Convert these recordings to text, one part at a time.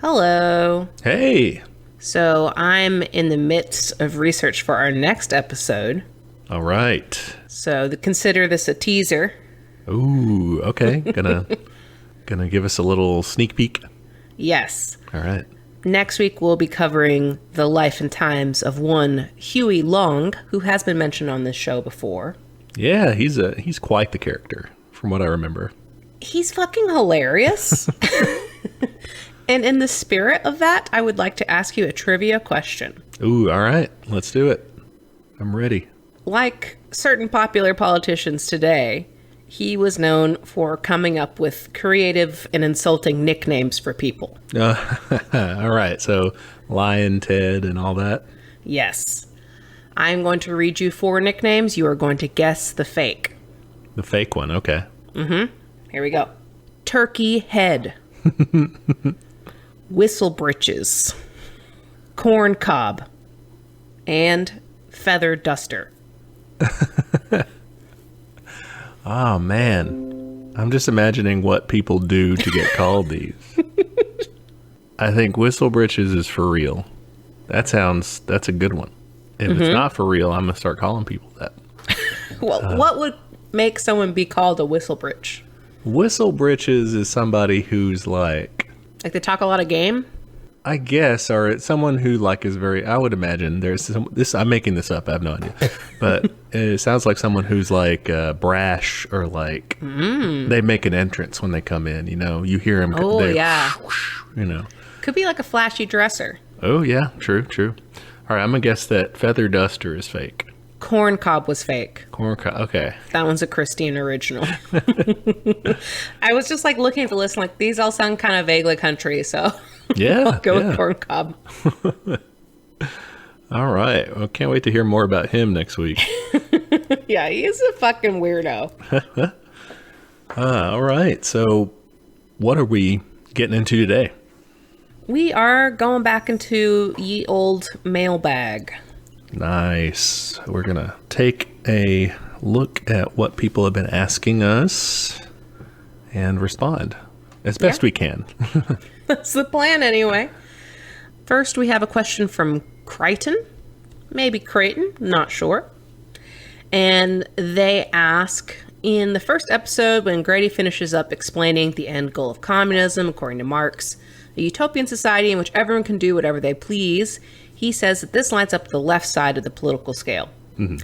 Hello. Hey. So I'm in the midst of research for our next episode. All right. So consider this a teaser. Ooh, okay. Gonna give us a little sneak peek. Yes. All right. Next week we'll be covering the life and times of one Huey Long, who has been mentioned on this show before. Yeah, he's quite the character, from what I remember. He's fucking hilarious. And in the spirit of that, I would like to ask you a trivia question. Ooh, all right. Let's do it. I'm ready. Like certain popular politicians today, he was known for coming up with creative and insulting nicknames for people. All right. So Lion, Ted, and all that. Yes. I'm going to read you 4 nicknames. You are going to guess the fake. The fake one. Okay. Mm-hmm. Here we go. Turkey Head. Whistle Britches. Corn Cob. And Feather Duster. Oh, man. I'm just imagining what people do to get called these. I think Whistle Britches is for real. That's a good one. If it's not for real, I'm going to start calling people that. Well, what would make someone be called a whistle britch? Whistle Britches is somebody who's like they talk a lot of game? I guess, or it's someone who like is very, I would imagine there's this, I'm making this up, I have no idea, but it sounds like someone who's like brash or like they make an entrance when they come in, you hear them. Oh, yeah. Could be like a flashy dresser. Oh, yeah, true. All right, I'm going to guess that Feather Duster is fake. Corn Cob was fake. Corn Cob, okay. That one's a Christine original. I was just like looking at the list, like these all sound kind of vaguely country, so yeah, I'll go with Corn Cob. All right, well, can't wait to hear more about him next week. Yeah, he's a fucking weirdo. All right, so what are we getting into today? We are going back into ye old mailbag. Nice. We're going to take a look at what people have been asking us and respond as best we can. That's the plan anyway. First, we have a question from Crichton. Maybe Creighton, not sure. And they ask, in the first episode, when Grady finishes up explaining the end goal of communism, according to Marx, a utopian society in which everyone can do whatever they please, he says that this lines up the left side of the political scale. Mm-hmm.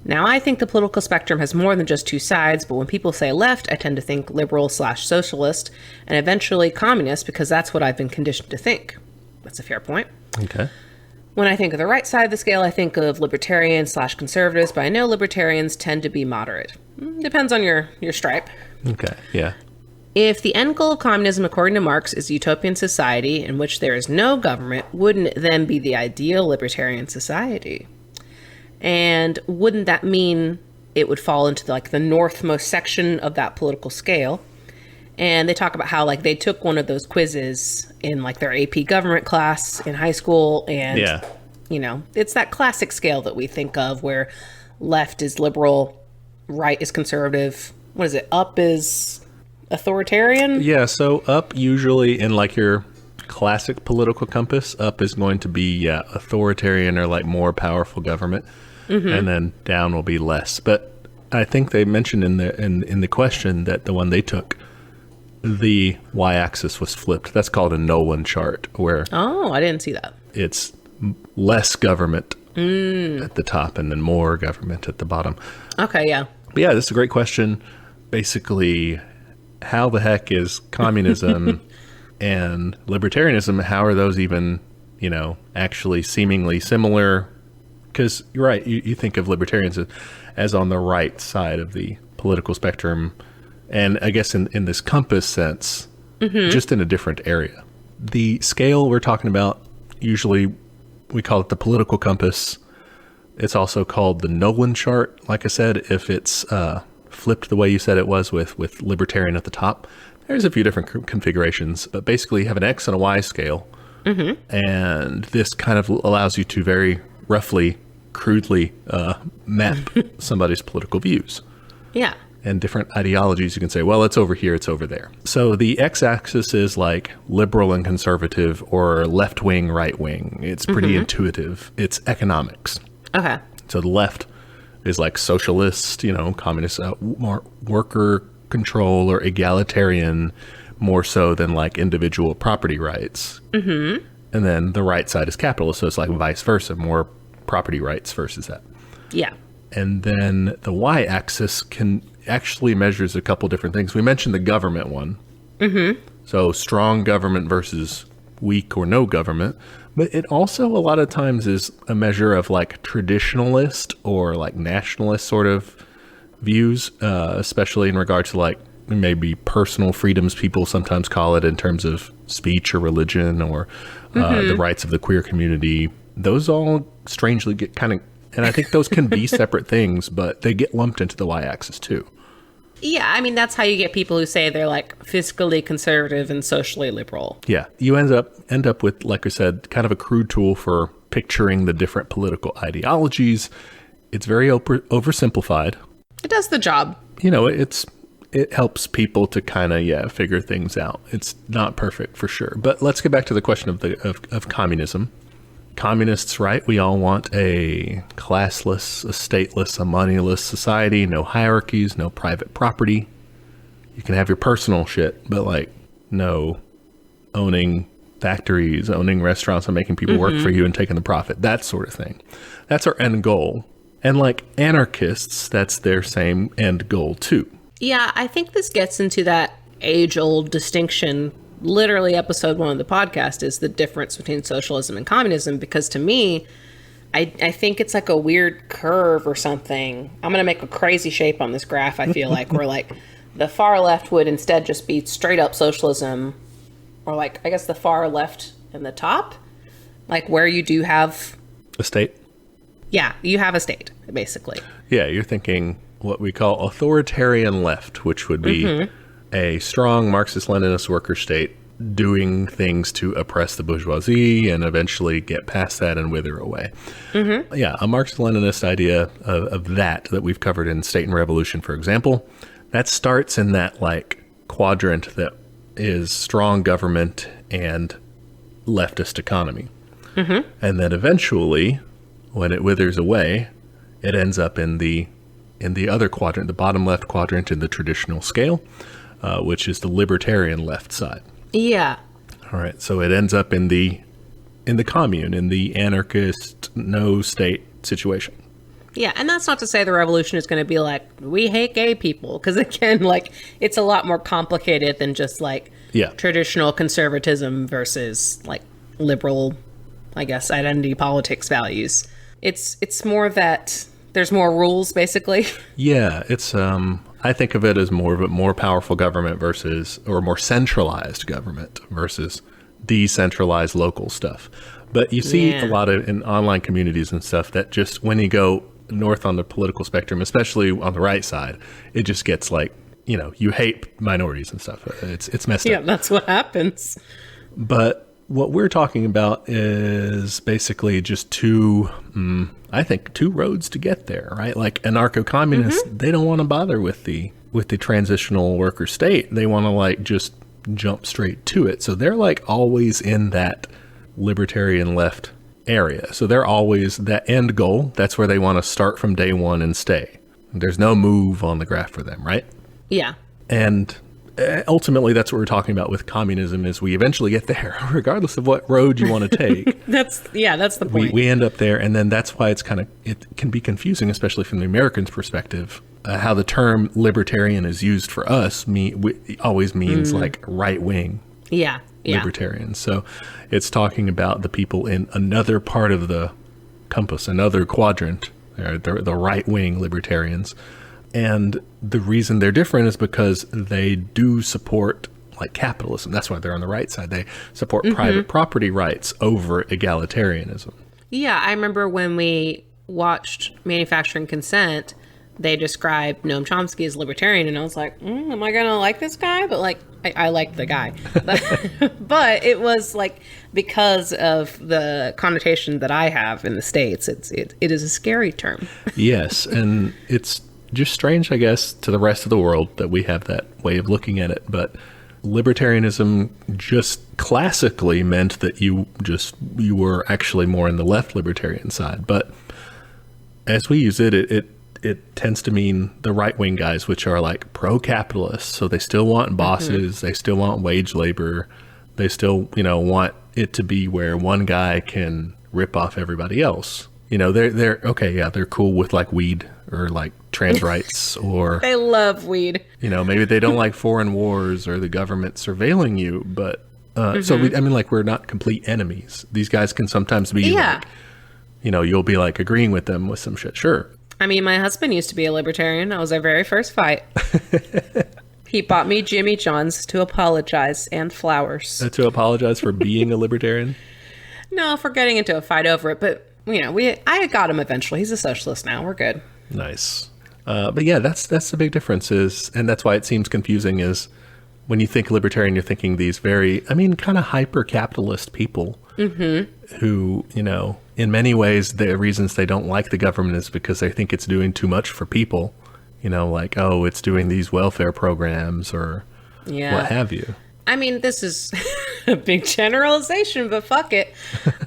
Now, I think the political spectrum has more than just 2 sides, but when people say left, I tend to think liberal/socialist, and eventually communist, because that's what I've been conditioned to think. That's a fair point. Okay. When I think of the right side of the scale, I think of libertarian/conservatives, but I know libertarians tend to be moderate. Depends on your stripe. Okay, yeah. If the end goal of communism, according to Marx, is a utopian society in which there is no government, wouldn't it then be the ideal libertarian society? And wouldn't that mean it would fall into the northmost section of that political scale? And they talk about how they took one of those quizzes in their AP government class in high school, and it's that classic scale that we think of where left is liberal, right is conservative. What is it? Up is authoritarian? Yeah, so up usually in your classic political compass, up is going to be authoritarian or more powerful government, and then down will be less. But I think they mentioned in the question that the one they took, the y-axis was flipped. That's called a Nolan chart, where I didn't see that. It's less government at the top and then more government at the bottom. Okay, yeah. But yeah, this is a great question. Basically, how the heck is communism and libertarianism, how are those even, actually seemingly similar? Because you're right, you think of libertarians as on the right side of the political spectrum, and I guess in this compass sense, just in a different area. The scale we're talking about, usually we call it the political compass. It's also called the Nolan chart, like I said, if it's flipped the way you said it was with libertarian at the top. There's a few different configurations, but basically you have an X and a Y scale. And this kind of allows you to very roughly, crudely map somebody's political views. Yeah. and different ideologies, you can say, well, it's over here, it's over there. So the x-axis is like liberal and conservative, or left-wing, right-wing. It's pretty intuitive. It's economics. Okay. So the left is like socialist, communist, more worker control or egalitarian, more so than like individual property rights. Mm-hmm. And then the right side is capitalist, so it's like vice versa, more property rights versus that. Yeah. And then the y-axis actually measures a couple different things. We mentioned the government one. Mm-hmm. So strong government versus weak or no government. But it also a lot of times is a measure of like traditionalist or like nationalist sort of views, especially in regard to like maybe personal freedoms, people sometimes call it, in terms of speech or religion, or the rights of the queer community. Those all strangely get kind of, and I think those can be separate things, but they get lumped into the y-axis too. Yeah, I mean, that's how you get people who say they're like fiscally conservative and socially liberal. Yeah, you end up with, like I said, kind of a crude tool for picturing the different political ideologies. It's very oversimplified. It does the job. It helps people to kind of figure things out. It's not perfect for sure. But let's get back to the question of communism. Communists, right? We all want a classless, a stateless, a moneyless society, no hierarchies, no private property. You can have your personal shit, but like no owning factories, owning restaurants, and making people work for you and taking the profit, that sort of thing. That's our end goal. And like anarchists, that's their same end goal too. Yeah, I think this gets into that age-old distinction. Literally, episode 1 of the podcast is the difference between socialism and communism, because to me, I think it's like a weird curve or something. I'm going to make a crazy shape on this graph, I feel like, where like the far left would instead just be straight up socialism, or like, I guess the far left in the top, like where you do have a state. Yeah, you have a state, basically. Yeah, you're thinking what we call authoritarian left, which would be a strong Marxist-Leninist worker state doing things to oppress the bourgeoisie and eventually get past that and wither away. Yeah, a Marxist-Leninist idea of that we've covered in State and Revolution, for example, that starts in that like quadrant that is strong government and leftist economy. And then eventually, when it withers away, it ends up in the other quadrant, the bottom left quadrant in the traditional scale, which is the libertarian left side. Yeah. All right. So it ends up in the commune, in the anarchist, no state situation. Yeah, and that's not to say the revolution is going to be like, we hate gay people, because again, like, it's a lot more complicated than just like traditional conservatism versus like liberal, I guess, identity politics values. It's more that there's more rules, basically. Yeah, it's I think of it as more of a more powerful government versus, or more centralized government versus decentralized local stuff. But you see a lot of in online communities and stuff that just, when you go north on the political spectrum, especially on the right side, it just gets like, you hate minorities and stuff. It's messed up. Yeah, that's what happens. But what we're talking about is basically just two roads to get there, right? Like anarcho-communists, they don't want to bother with the transitional worker state. They want to like just jump straight to it. So they're like always in that libertarian left area. So they're always that end goal. That's where they want to start from day one and stay. There's no move on the graph for them, right? Yeah. And ultimately, that's what we're talking about with communism, is we eventually get there, regardless of what road you want to take. That's the point. We end up there, and then that's why it can be confusing, especially from the American's perspective, how the term libertarian is used for us always means like right-wing libertarian. So it's talking about the people in another part of the compass, another quadrant, the right-wing libertarians. And the reason they're different is because they do support like capitalism. That's why they're on the right side. They support private property rights over egalitarianism. Yeah, I remember when we watched Manufacturing Consent, they described Noam Chomsky as libertarian, and I was like, am I going to like this guy? But like, I liked the guy. But it was like, because of the connotation that I have in the States, it is a scary term. Yes, and it's just strange, I guess, to the rest of the world that we have that way of looking at it. But libertarianism just classically meant that you were actually more in the left libertarian side. But as we use it, it tends to mean the right-wing guys, which are like pro-capitalist. So they still want bosses. They still want wage labor. They still, want it to be where one guy can rip off everybody else. They're okay. Yeah, they're cool with like weed or like trans rights, or They love weed. maybe they don't like foreign wars or the government surveilling you. But so we're not complete enemies. These guys can sometimes be like, you'll be like agreeing with them with some shit. Sure. I mean, my husband used to be a libertarian. That was our very first fight. He bought me Jimmy John's to apologize and flowers. To apologize for being a libertarian? No, for getting into a fight over it. But, I got him eventually. He's a socialist now. We're good. Nice. But yeah, that's the big difference and that's why it seems confusing is when you think libertarian, you're thinking these very, kind of hyper-capitalist people who, in many ways, the reasons they don't like the government is because they think it's doing too much for people. Like, oh, it's doing these welfare programs or what have you. I mean, this is a big generalization, but fuck it.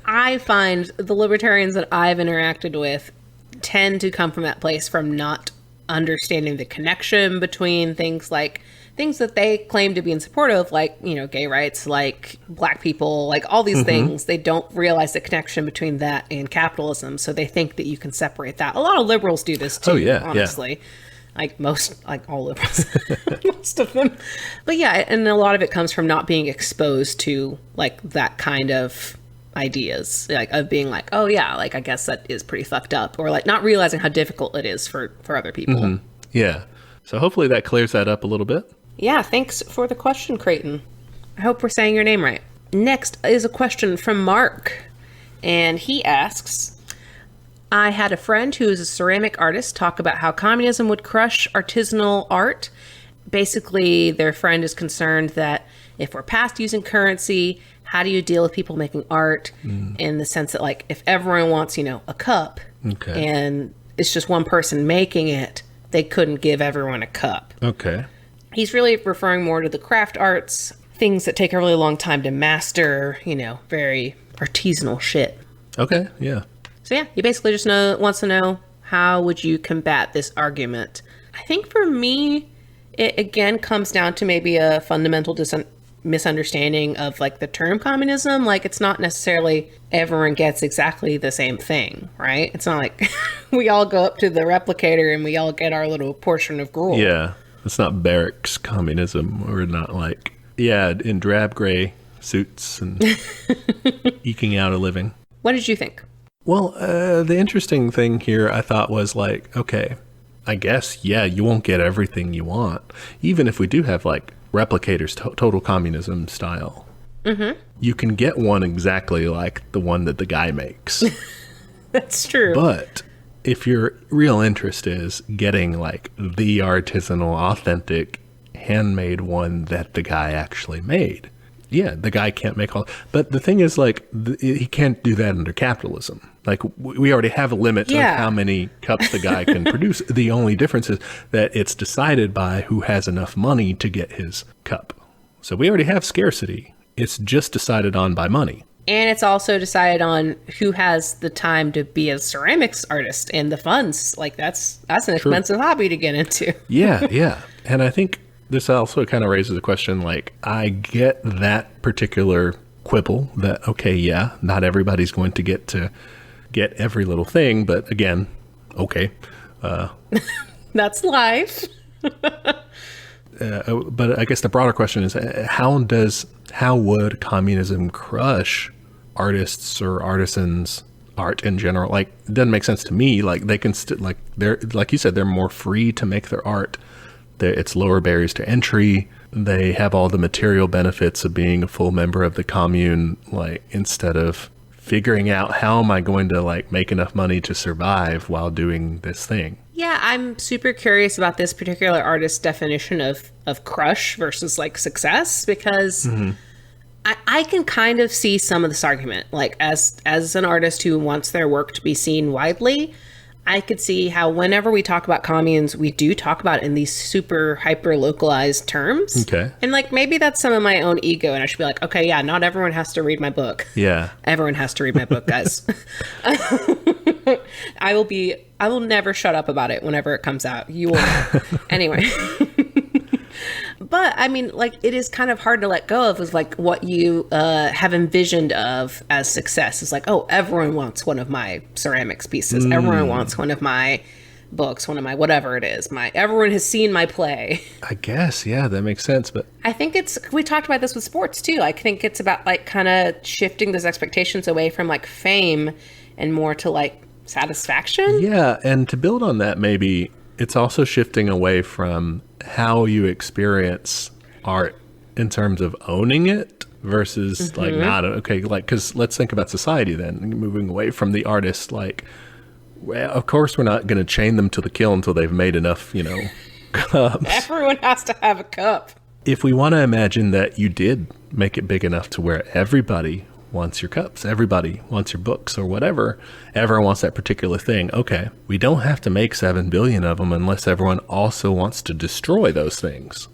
I find the libertarians that I've interacted with tend to come from that place from not understanding the connection between things that they claim to be in support of, like, gay rights, like black people, like all these things. They don't realize the connection between that and capitalism. So they think that you can separate that. A lot of liberals do this too, honestly. Yeah. Like all liberals, most of them. But yeah, and a lot of it comes from not being exposed to like that kind of ideas, like of being like, oh yeah, like I guess that is pretty fucked up, or like not realizing how difficult it is for other people. Yeah. So hopefully that clears that up a little bit. Yeah, thanks for the question, Creighton. I hope we're saying your name right. Next is a question from Mark, and he asks, I had a friend who is a ceramic artist talk about how communism would crush artisanal art. Basically, their friend is concerned that if we're past using currency, how do you deal with people making art in the sense that, like, if everyone wants, a cup and it's just one person making it, they couldn't give everyone a cup. Okay. He's really referring more to the craft arts, things that take a really long time to master, very artisanal shit. Okay, yeah. So yeah, he basically just wants to know, how would you combat this argument? I think for me, it again comes down to maybe a fundamental misunderstanding of like the term communism. Like, it's not necessarily everyone gets exactly the same thing, right? It's not like we all go up to the replicator and we all get our little portion of gruel. Yeah, it's not barracks communism. Or not like, in drab gray suits and eking out a living. What did you think? Well, the interesting thing here I thought was like, okay, I guess, you won't get everything you want. Even if we do have like replicators, total communism style, you can get one exactly like the one that the guy makes. That's true. But if your real interest is getting like the artisanal, authentic, handmade one that the guy actually made, the guy can't make all. But the thing is, like, he can't do that under capitalism. Like, we already have a limit of how many cups the guy can produce. The only difference is that it's decided by who has enough money to get his cup. So we already have scarcity. It's just decided on by money. And it's also decided on who has the time to be a ceramics artist and the funds. Like, that's an expensive hobby to get into. Yeah. And I think this also kind of raises a question, like, I get that particular quibble that, okay, not everybody's going to get every little thing, but again, okay. That's life. But I guess the broader question is, how would communism crush artists or artisans' art in general? Like, it doesn't make sense to me. Like, they can they're, like you said, they're more free to make their art. It's lower barriers to entry. They have all the material benefits of being a full member of the commune, like, instead of figuring out how am I going to like make enough money to survive while doing this thing. Yeah, I'm super curious about this particular artist's definition of crush versus like success, because I can kind of see some of this argument. Like, as an artist who wants their work to be seen widely, I could see how whenever we talk about communes, we do talk about it in these super hyper localized terms. Okay. And like maybe that's some of my own ego, and I should be like, okay, yeah, not everyone has to read my book. Yeah. Everyone has to read my book, guys. I will never shut up about it whenever it comes out. You will know. Anyway. But I mean, like, it is kind of hard to let go of is like what you have envisioned of as success. It's like, oh, everyone wants one of my ceramics pieces. Everyone wants one of my books, one of my whatever it is. Everyone has seen my play. I guess, yeah, that makes sense. But I think we talked about this with sports too. I think it's about like kind of shifting those expectations away from like fame and more to like satisfaction. yeah, and to build on that, maybe it's also shifting away from how you experience art in terms of owning it versus like not okay, like, because let's think about society then, moving away from the artist. Like, well, of course we're not going to chain them to the kiln until they've made enough, cups. Everyone has to have a cup. If we want to imagine that you did make it big enough to where everybody wants your cups, everybody wants your books or whatever, everyone wants that particular thing. Okay, we don't have to make 7 billion of them unless everyone also wants to destroy those things.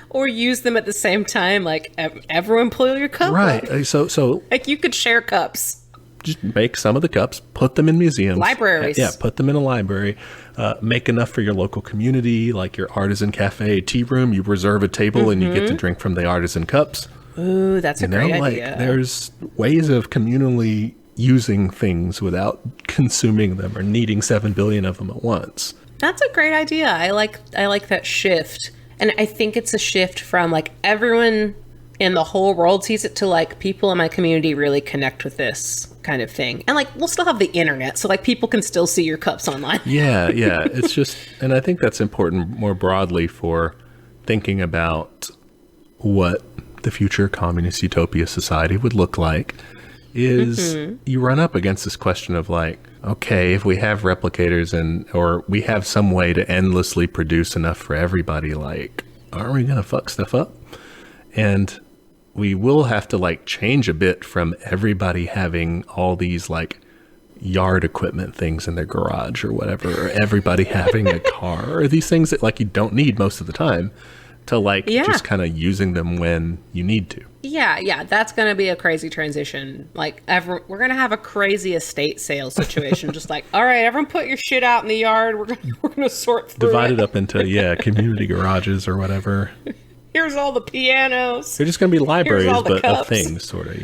Or use them at the same time, like everyone pull your cup Right. up. So Like you could share cups. just make some of the cups, put them in museums. Libraries. Yeah, put them in a library. Make enough for your local community, like your artisan cafe, tea room. You reserve a table and you get to drink from the artisan cups. Ooh, that's a great idea. There's ways of communally using things without consuming them or needing 7 billion of them at once. That's a great idea. I like that shift. And I think it's a shift from like everyone in the whole world sees it to like people in my community really connect with this kind of thing. And like we'll still have the internet, so like people can still see your cups online. Yeah. It's just, and I think that's important more broadly for thinking about what the future communist utopia society would look like. Is you run up against this question of like, okay, if we have replicators or we have some way to endlessly produce enough for everybody, like, aren't we gonna fuck stuff up? And we will have to like change a bit from everybody having all these like yard equipment things in their garage or whatever, or everybody having a car or these things that like you don't need most of the time, to like just kind of using them when you need to. Yeah, that's going to be a crazy transition. Like, we're going to have a crazy estate sale situation. Just like, all right, everyone put your shit out in the yard. We're going to sort through Divide it up into, community garages or whatever. Here's all the pianos. They're just going to be libraries, but cups. of things, sort of,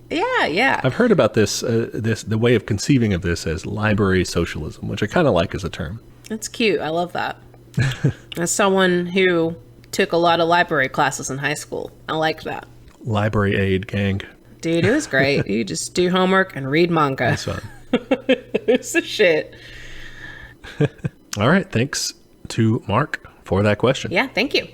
Yeah. I've heard about the way of conceiving of this as library socialism, which I kind of like as a term. That's cute. I love that. As someone who took a lot of library classes in high school, I liked that. Library aid gang. Dude, it was great. You just do homework and read manga. That's fun. It's the shit. All right. Thanks to Mark for that question. Yeah, thank you.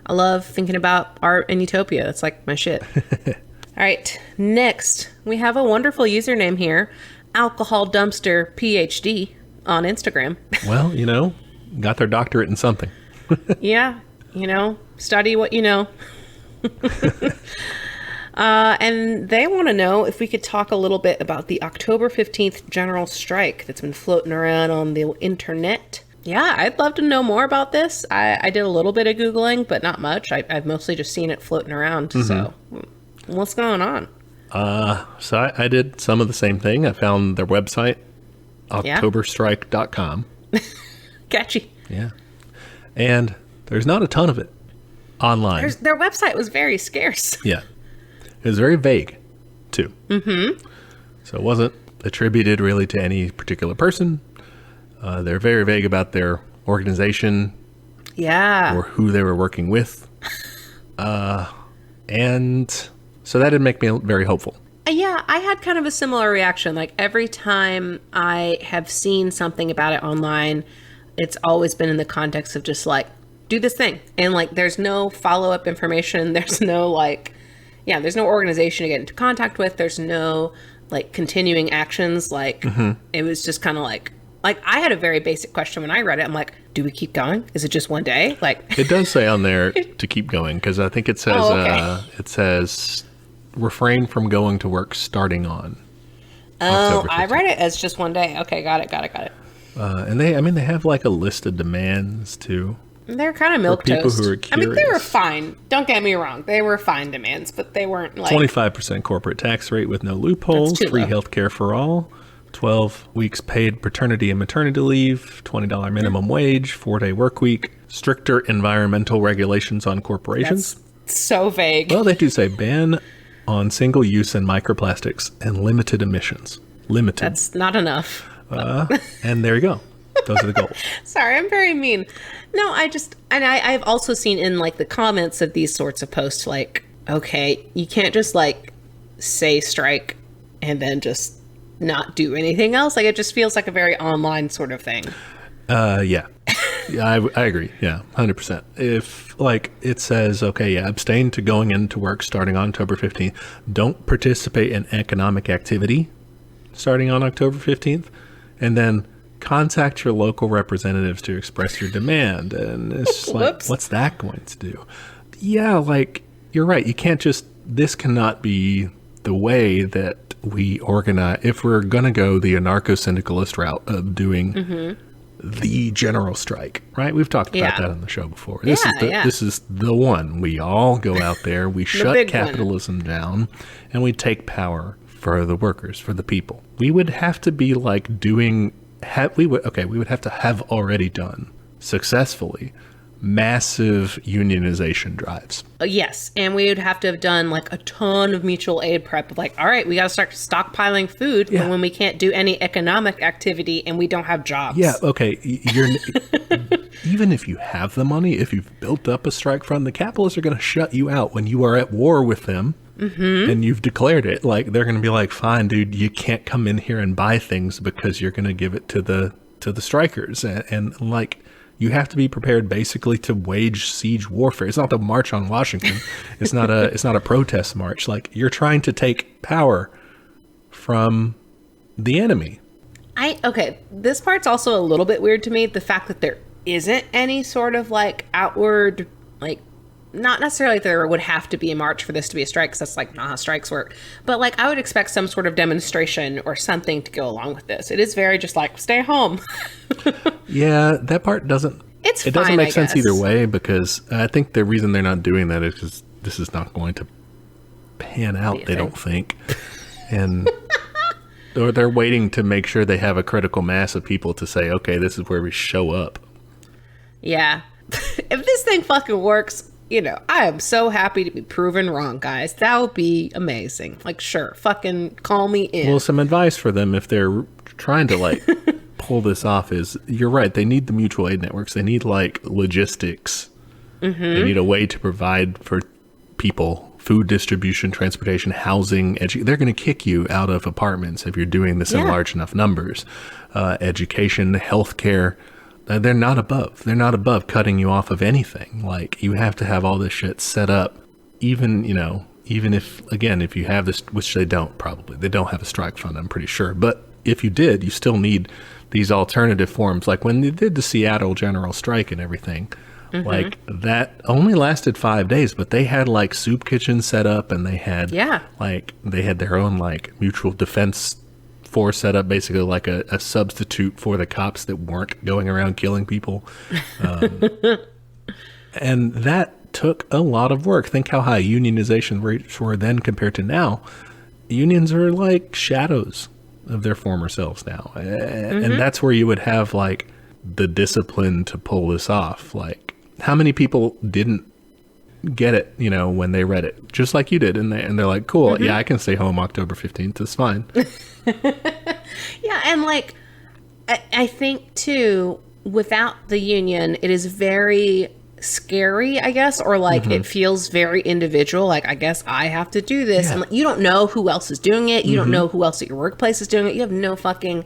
I love thinking about art and utopia. That's like my shit. All right. Next, we have a wonderful username here, Alcohol Dumpster PhD on Instagram. Well, got their doctorate in something. Yeah. Study what you know. And they want to know if we could talk a little bit about the October 15th general strike that's been floating around on the internet. Yeah, I'd love to know more about this. I did a little bit of Googling, but not much. I've mostly just seen it floating around. So what's going on? So I did some of the same thing. I found their website, octoberstrike.com. Catchy. Yeah. And there's not a ton of it online. Their website was very scarce. Yeah. It was very vague, too. Mm-hmm. So it wasn't attributed really to any particular person. They're very vague about their organization. Yeah. Or who they were working with. And so that didn't make me very hopeful. Yeah, I had kind of a similar reaction. Like every time I have seen something about it online, it's always been in the context of just like, do this thing. And like, there's no follow-up information. There's no there's no organization to get into contact with. There's no like continuing actions. Like it was just kind of like I had a very basic question when I read it. I'm like, do we keep going? Is it just one day? Like it does say on there to keep going. Cause I think it says, it says refrain from going to work starting on. Oh, I read it as just one day. Okay. Got it. And they have like a list of demands too. They're kind of milquetoast. people who are I mean, they were curious. fine. Don't get me wrong. They were fine demands, but they weren't like 25% corporate tax rate with no loopholes, That's too free low. health care for all, 12 weeks paid paternity and maternity leave, $20 minimum wage, 4-day work week, stricter environmental regulations on corporations. That's so vague. Well, they do say ban on single-use and microplastics and limited emissions. Limited. That's not enough. And there you go. Those are the goals. Sorry, I'm very mean. No, I've also seen in like the comments of these sorts of posts, like, okay, you can't just like say strike and then just not do anything else. Like, it just feels like a very online sort of thing. Yeah. Yeah, I agree. Yeah, 100%. If, like, it says, okay, yeah, abstain to going into work starting on October 15th. Don't participate in economic activity starting on October 15th. And then contact your local representatives to express your demand. And it's just like, Whoops. what's that going to do? Yeah, like, you're right. You can't just, this cannot be the way that we organize. If we're going to go the anarcho-syndicalist route of doing the general strike, right? We've talked about Yeah. that on the show before. This Yeah. This is the one. We all go out there, we shut big capitalism down, and we take power for the workers, for the people. We would have to be like doing, we would have to have already done successfully massive unionization drives. Yes, and we would have to have done like a ton of mutual aid prep of like, all right, we got to start stockpiling food Yeah. for when we can't do any economic activity and we don't have jobs. Yeah, okay. You're even if you have the money, if you've built up a strike front, the capitalists are going to shut you out when you are at war with them, and you've declared it. Like, they're going to be like, "Fine, dude, you can't come in here and buy things because you're going to give it to the strikers," and like. You have to be prepared basically to wage siege warfare. It's not the march on Washington. It's not a protest march. Like, you're trying to take power from the enemy. Okay, this part's also a little bit weird to me. The fact that there isn't any sort of like outward, like, not necessarily there would have to be a march for this to be a strike, because that's like not how strikes work. But like, I would expect some sort of demonstration or something to go along with this. It is very just like, stay home. Yeah, that part doesn't. It's It doesn't fine, make I sense guess. either way, because I think the reason they're not doing that is because this is not going to pan out. you They don't think, and or they're waiting to make sure they have a critical mass of people to say, okay, this is where we show up. Yeah. If this thing fucking works, you know, I am so happy to be proven wrong, guys. That would be amazing. Like, sure, fucking call me in. Well, some advice for them if they're trying to like pull this off is, you're right, they need the mutual aid networks. They need like logistics. They need a way to provide for people food distribution, transportation, housing. They're going to kick you out of apartments if you're doing this in Yeah. large enough numbers. Education, healthcare. They're not above cutting you off of anything. Like, you have to have all this shit set up, even if, again, if you have this, which they don't, probably. They don't have a strike fund, I'm pretty sure. But if you did, you still need these alternative forms. Like when they did the Seattle general strike and everything, like that only lasted 5 days, but they had like soup kitchens set up, and they had, like, they had their own like mutual defense force set up, basically like a substitute for the cops that weren't going around killing people. And that took a lot of work. Think how high unionization rates were then compared to now. Unions are like shadows of their former selves now. And that's where you would have like the discipline to pull this off. Like, how many people didn't get it, when they read it, just like you did, and they're like, cool, yeah, I can stay home October 15th, it's fine. Yeah, and like, I think too, without the union, it is very scary, I guess, or like it feels very individual. Like, I guess I have to do this, and like, you don't know who else is doing it. You don't know who else at your workplace is doing it. You have no fucking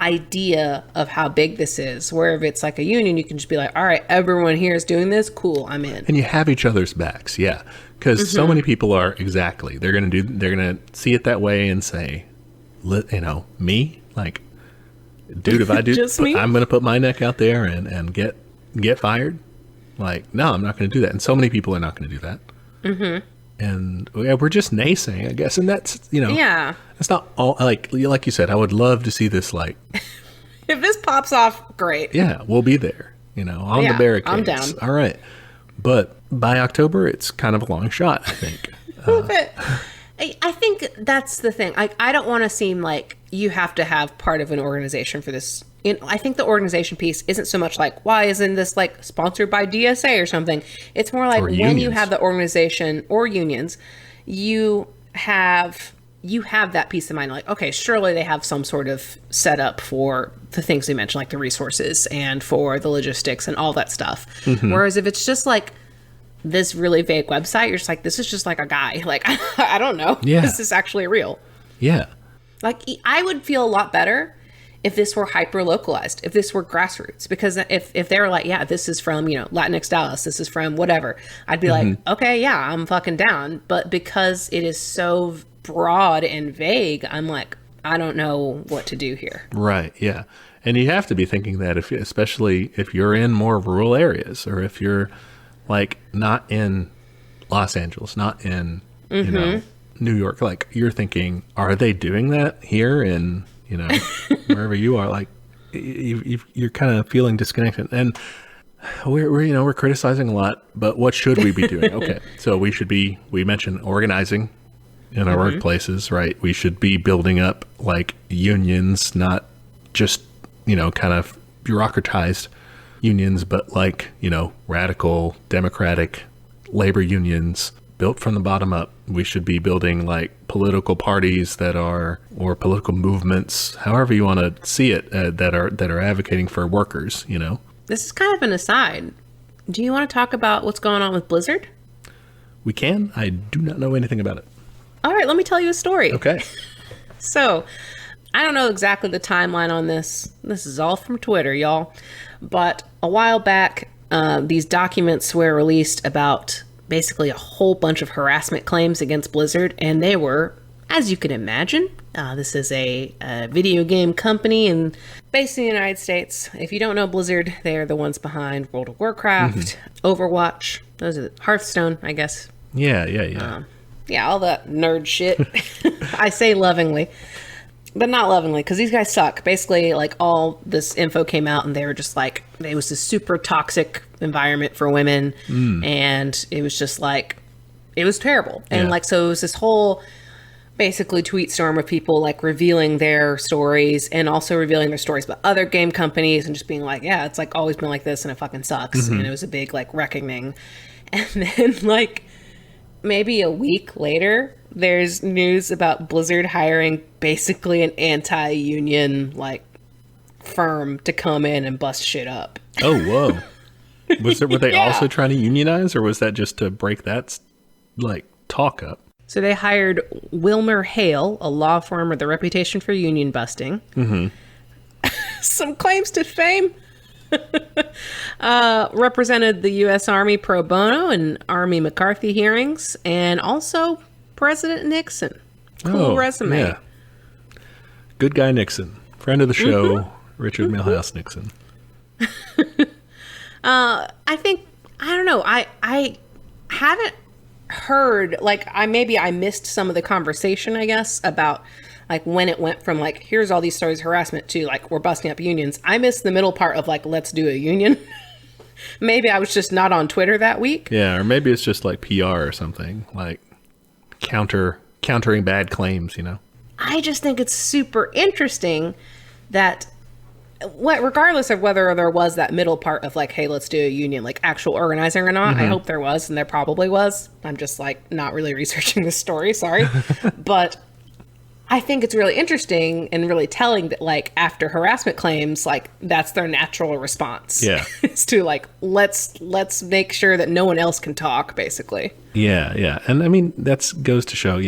idea of how big this is. Where if it's like a union, you can just be like, all right, everyone here is doing this, cool, I'm in. And you have each other's backs, yeah, because so many people are they're gonna see it that way and say, me, like, dude, if I do, Just me? I'm gonna put my neck out there and get fired. Like, no, I'm not gonna do that. And so many people are not gonna do that. And yeah, we're just naysaying, I guess, and that's Yeah. it's not all like you said. I would love to see this like If this pops off, great. Yeah, we'll be there, on the barricades. I'm down. All right. But by October, it's kind of a long shot, I think. But I think that's the thing. I don't want to seem like you have to have part of an organization for this. I think the organization piece isn't so much like, why isn't this like sponsored by DSA or something? It's more like when you have the organization or unions, you have that peace of mind. Like, okay, surely they have some sort of setup for the things we mentioned, like the resources and for the logistics and all that stuff. Mm-hmm. Whereas if it's just like this really vague website, you're just like, this is just like a guy. Like, I don't know. Yeah. Is this actually real? Yeah. Like, I would feel a lot better if this were hyper localized, if this were grassroots, because if they were like, yeah, this is from, Latinx Dallas, this is from whatever, I'd be like, okay, yeah, I'm fucking down. But because it is so broad and vague, I'm like, I don't know what to do here. Right. Yeah. And you have to be thinking that especially if you're in more rural areas, or if you're like not in Los Angeles, not in, New York, like you're thinking, are they doing that here in, wherever you are? Like you're kind of feeling disconnected. And we're criticizing a lot, but what should we be doing? Okay. So we mentioned organizing in our workplaces, right? We should be building up like unions, not just, kind of bureaucratized unions, but like, radical democratic labor unions built from the bottom up. We should be building like political parties or political movements, however you want to see it, that are advocating for workers, This is kind of an aside. Do you want to talk about what's going on with Blizzard? We can. I do not know anything about it. All right, let me tell you a story. Okay. So, I don't know exactly the timeline on this. This is all from Twitter, y'all. But a while back, these documents were released about basically a whole bunch of harassment claims against Blizzard, and they were, as you can imagine, this is a video game company and based in the United States. If you don't know Blizzard, they are the ones behind World of Warcraft, Overwatch, those are Hearthstone, I guess. Yeah. Yeah, all that nerd shit. I say lovingly, but not lovingly, because these guys suck. Basically, like, all this info came out, and they were just like, it was this super toxic environment for women, and it was just like, it was terrible. And like, so it was this whole basically tweet storm of people like revealing their stories and also revealing their stories about other game companies and just being like, yeah, it's like always been like this and it fucking sucks. And it was a big like reckoning. And then like maybe a week later, there's news about Blizzard hiring basically an anti-union like firm to come in and bust shit up. Oh, whoa. Were they also trying to unionize, or was that just to break that like talk up? So they hired Wilmer Hale, a law firm with a reputation for union busting. Some claims to fame. Represented the U.S. Army pro bono in Army McCarthy hearings, and also President Nixon. Cool resume. Yeah. Good guy Nixon. Friend of the show, Richard Milhouse Nixon. I don't know. I haven't heard, like, I missed some of the conversation, I guess, about like when it went from like, here's all these stories of harassment to like, we're busting up unions. I missed the middle part of like, let's do a union. Maybe I was just not on Twitter that week. Yeah, or maybe it's just like PR or something, like countering bad claims, I just think it's super interesting that regardless of whether there was that middle part of like, hey, let's do a union, like actual organizing or not, I hope there was, and there probably was. I'm just like not really researching this story, sorry. But I think it's really interesting and really telling that like after harassment claims, like that's their natural response. Yeah. It's to like, let's make sure that no one else can talk, basically. Yeah. And I mean, that goes to show,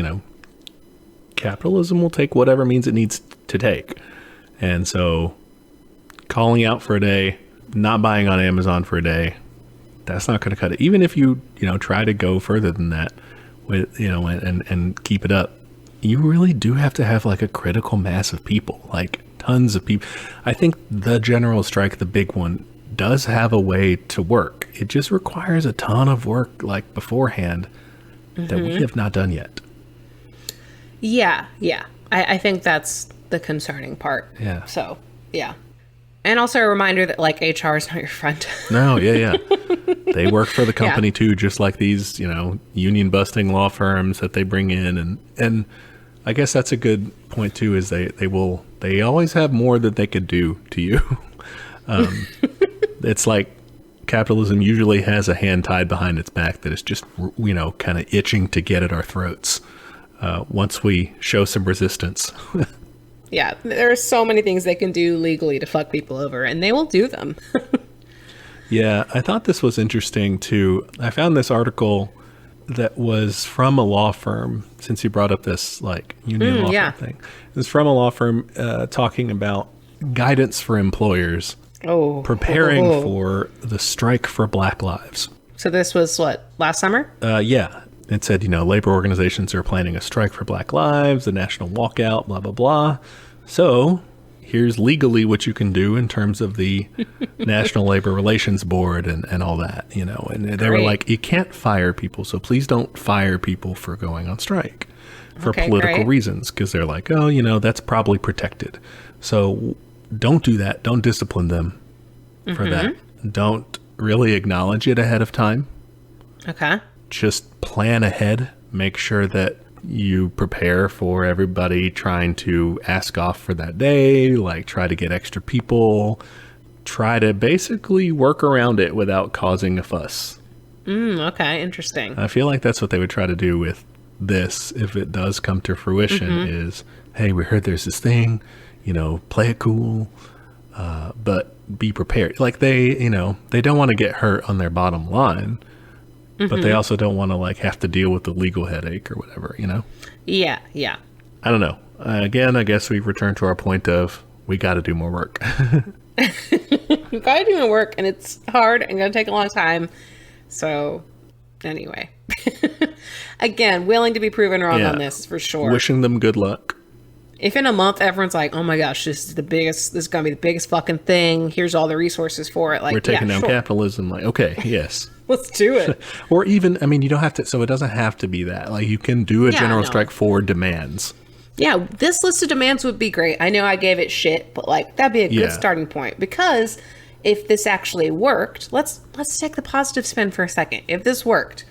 capitalism will take whatever means it needs to take. And so calling out for a day, not buying on Amazon for a day, that's not going to cut it. Even if you try to go further than that with, and keep it up, you really do have to have like a critical mass of people, like tons of people. I think the general strike, the big one, does have a way to work. It just requires a ton of work like beforehand that we have not done yet. Yeah. I think that's the concerning part. Yeah. So, yeah. And also a reminder that, like, HR is not your friend. No, yeah. They work for the company too, just like these, union busting law firms that they bring in. And I guess that's a good point too, is they always have more that they could do to you. It's like capitalism usually has a hand tied behind its back that is just, kind of itching to get at our throats once we show some resistance. Yeah, there are so many things they can do legally to fuck people over, and they will do them. Yeah, I thought this was interesting too. I found this article that was from a law firm, since you brought up this like union law firm thing. It was from a law firm talking about guidance for employers preparing for the strike for Black lives. So this was what, last summer? Yeah. It said, labor organizations are planning a strike for Black lives, a national walkout, blah, blah, blah. So here's legally what you can do in terms of the National Labor Relations Board and all that, And they were like, you can't fire people, so please don't fire people for going on strike for political reasons, because they're like, that's probably protected. So don't do that. Don't discipline them for that. Don't really acknowledge it ahead of time. Okay. Just plan ahead. Make sure that you prepare for everybody trying to ask off for that day, like try to get extra people, try to basically work around it without causing a fuss. Okay, interesting. I feel like that's what they would try to do with this if it does come to fruition is, hey, we heard there's this thing, play it cool, but be prepared. Like they don't want to get hurt on their bottom line. But they also don't want to like have to deal with the legal headache or whatever, Yeah. I don't know. Again, I guess we've returned to our point of we got to do more work. You got to do more work, and it's hard and going to take a long time. So, anyway. Again, willing to be proven wrong on this for sure. Wishing them good luck. If in a month everyone's like, oh my gosh, this is going to be the biggest fucking thing. Here's all the resources for it. Like, we're taking down capitalism. Like, okay, yes. Let's do it. Or even, you don't have to, so it doesn't have to be that. Like, you can do a general strike for demands. Yeah, this list of demands would be great. I know I gave it shit, but like, that'd be a good starting point. Because if this actually worked, let's take the positive spin for a second. If this worked,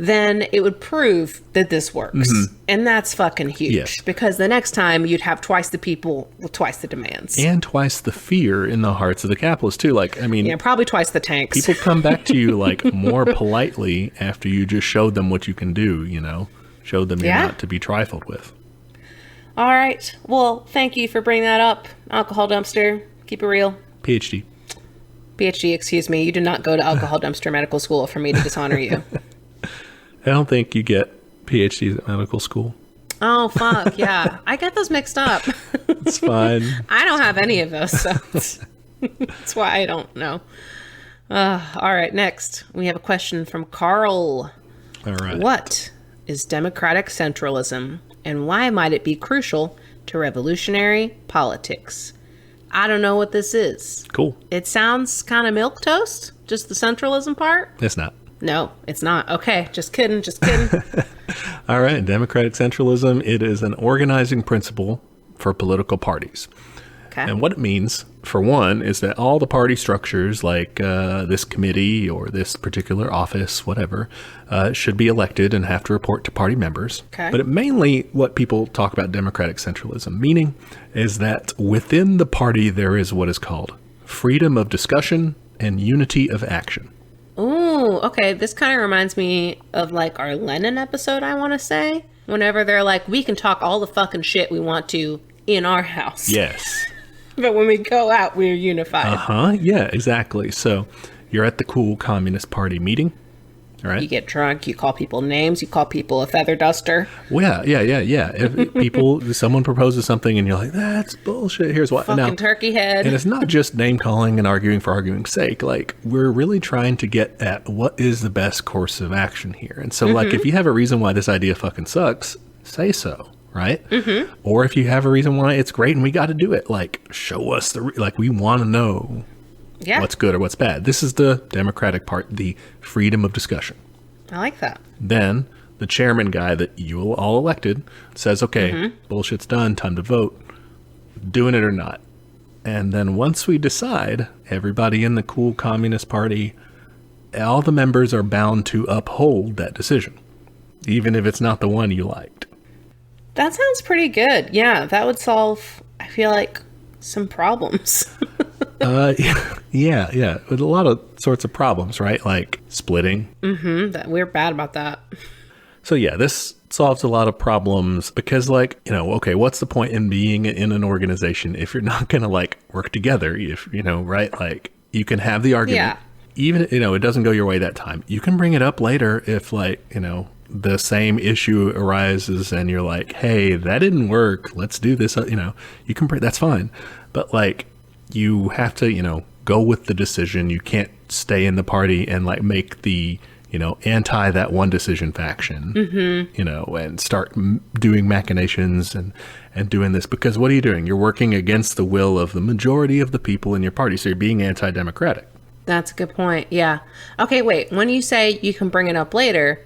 then it would prove that this works. And that's fucking huge. Yes. Because the next time you'd have twice the people with twice the demands. And twice the fear in the hearts of the capitalists, too. Like, probably twice the tanks. People come back to you, like, more politely after you just showed them what you can do, Showed them you're not to be trifled with. All right. Well, thank you for bringing that up. Alcohol dumpster. Keep it real. PhD, excuse me. You did not go to alcohol dumpster medical school for me to dishonor you. I don't think you get PhDs at medical school. Oh, fuck, yeah. I get those mixed up. It's fine. I don't have any of those, so that's why I don't know. All right, next. We have a question from Carl. All right. What is democratic centralism, and why might it be crucial to revolutionary politics? I don't know what this is. Cool. It sounds kind of milquetoast, just the centralism part. It's not. No, it's not. Okay, just kidding. All right, democratic centralism, it is an organizing principle for political parties. Okay. And what it means, for one, is that all the party structures, like this committee or this particular office, whatever, should be elected and have to report to party members. Okay. But mainly what people talk about democratic centralism meaning is that within the party there is what is called freedom of discussion and unity of action. Ooh, okay. This kind of reminds me of like our Lenin episode, I want to say. Whenever they're like, we can talk all the fucking shit we want to in our house. Yes. But when we go out, we're unified. Yeah, exactly. So you're at the cool Communist Party meeting. All right. You get drunk, you call people names, you call people a feather duster. Well, yeah. If someone proposes something and you're like, that's bullshit, here's what. Fucking turkey head. And it's not just name calling and arguing for arguing's sake. Like, we're really trying to get at what is the best course of action here. And so, like, if you have a reason why this idea fucking sucks, say so, right? Or if you have a reason why it's great and we got to do it, like, show us we want to know. Yeah. What's good or what's bad. This is the democratic part, the freedom of discussion. I like that. Then the chairman guy that you all elected says, okay, bullshit's done, time to vote. Doing it or not. And then once we decide, everybody in the cool Communist Party, all the members are bound to uphold that decision, even if it's not the one you liked. That sounds pretty good. Yeah, that would solve, I feel like, some problems. Yeah. With a lot of sorts of problems, right? Like splitting. Mm-hmm. We're bad about that. So yeah, this solves a lot of problems because, like, okay, what's the point in being in an organization if you're not going to, like, work together? If, right? Like, you can have the argument. Yeah. Even, it doesn't go your way that time. You can bring it up later if, like, the same issue arises and you're like, hey, that didn't work. Let's do this. You can that's fine. But, like, you have to, go with the decision. You can't stay in the party and, like, make the, anti that one decision faction, and start doing machinations and doing this. Because what are you doing? You're working against the will of the majority of the people in your party. So you're being anti-democratic. That's a good point. Yeah. Okay, wait. When you say you can bring it up later,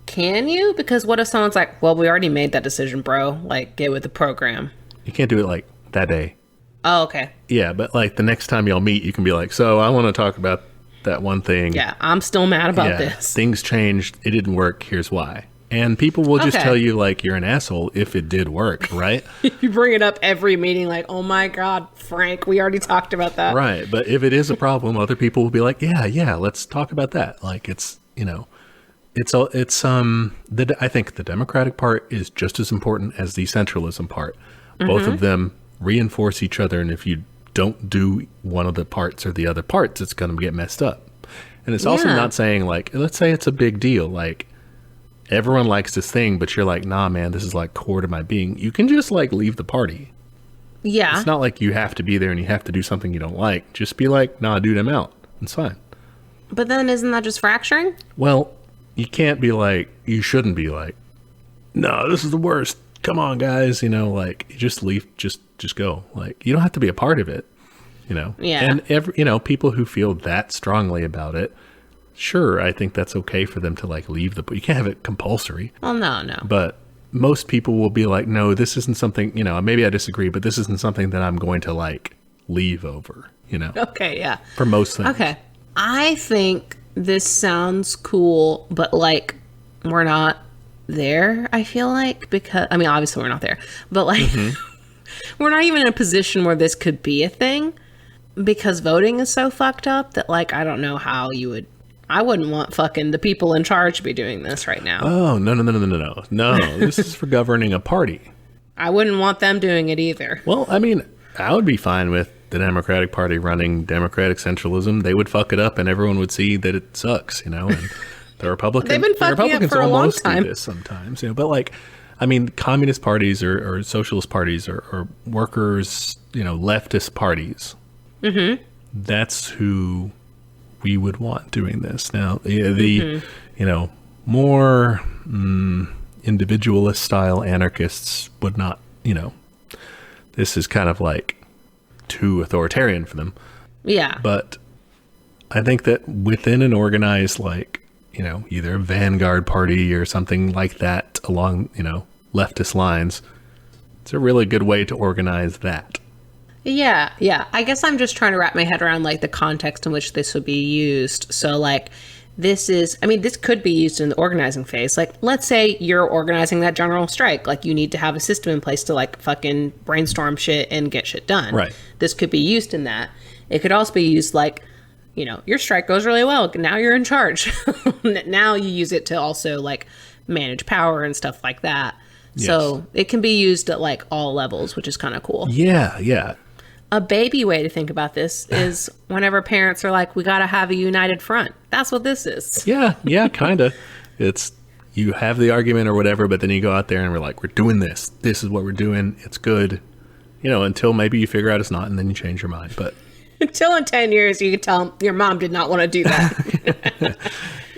can you? Because what if someone's like, well, we already made that decision, bro. Like, get with the program. You can't do it, like, that day. Oh, okay. Yeah, but, like, the next time y'all meet, you can be like, so I want to talk about that one thing. Yeah, I'm still mad about this. Things changed. It didn't work. Here's why. And people will just tell you, like, you're an asshole if it did work, right? You bring it up every meeting like, oh my God, Frank, we already talked about that. Right. But if it is a problem, other people will be like, yeah, let's talk about that. Like, it's, I think the democratic part is just as important as the centralism part. Both of them reinforce each other. And if you don't do one of the parts or the other parts, it's going to get messed up. And it's also not saying, like, let's say it's a big deal. Like, everyone likes this thing, but you're like, nah, man, this is, like, core to my being. You can just, like, leave the party. Yeah. It's not like you have to be there and you have to do something you don't like. Just be like, nah, dude, I'm out. It's fine. But then isn't that just fracturing? Well, you can't be like, you shouldn't be like, no, this is the worst. Come on, guys. Like, you just leave, just go. Like, you don't have to be a part of it, Yeah. And people who feel that strongly about it, sure, I think that's okay for them to, like, leave you can't have it compulsory. Well, no. But most people will be like, no, this isn't something, maybe I disagree, but this isn't something that I'm going to, like, leave over, Okay, yeah. For most things. Okay. I think this sounds cool, but, like, we're not there, I feel like, because, I mean, obviously we're not there, but, like, we're not even in a position where this could be a thing because voting is so fucked up that, like, I don't know how I wouldn't want fucking the people in charge to be doing this right now. Oh, no. No, this is for governing a party. I wouldn't want them doing it either. Well, I mean, I would be fine with the Democratic Party running democratic centralism. They would fuck it up and everyone would see that it sucks, and the Republicans, they've been fucking up for a long time. Do this sometimes, but, like, I mean, communist parties or socialist parties or workers, leftist parties. Mm-hmm. That's who we would want doing this. Now, the more individualist style anarchists would not, this is kind of like too authoritarian for them. Yeah. But I think that within an organized, like, either a vanguard party or something like that along, leftist lines, it's a really good way to organize that. Yeah. I guess I'm just trying to wrap my head around, like, the context in which this would be used. So, like, this could be used in the organizing phase. Like, let's say you're organizing that general strike. Like, you need to have a system in place to, like, fucking brainstorm shit and get shit done. Right. This could be used in that. It could also be used, like, your strike goes really well. Now you're in charge. Now you use it to also, like, manage power and stuff like that. Yes. So it can be used at, like, all levels, which is kind of cool. Yeah. A baby way to think about this is whenever parents are like, we got to have a united front. That's what this is. Yeah, kind of. It's, you have the argument or whatever, but then you go out there and we're like, we're doing this. This is what we're doing. It's good. Until maybe you figure out it's not, and then you change your mind. But until in 10 years, you can tell your mom did not want to do that.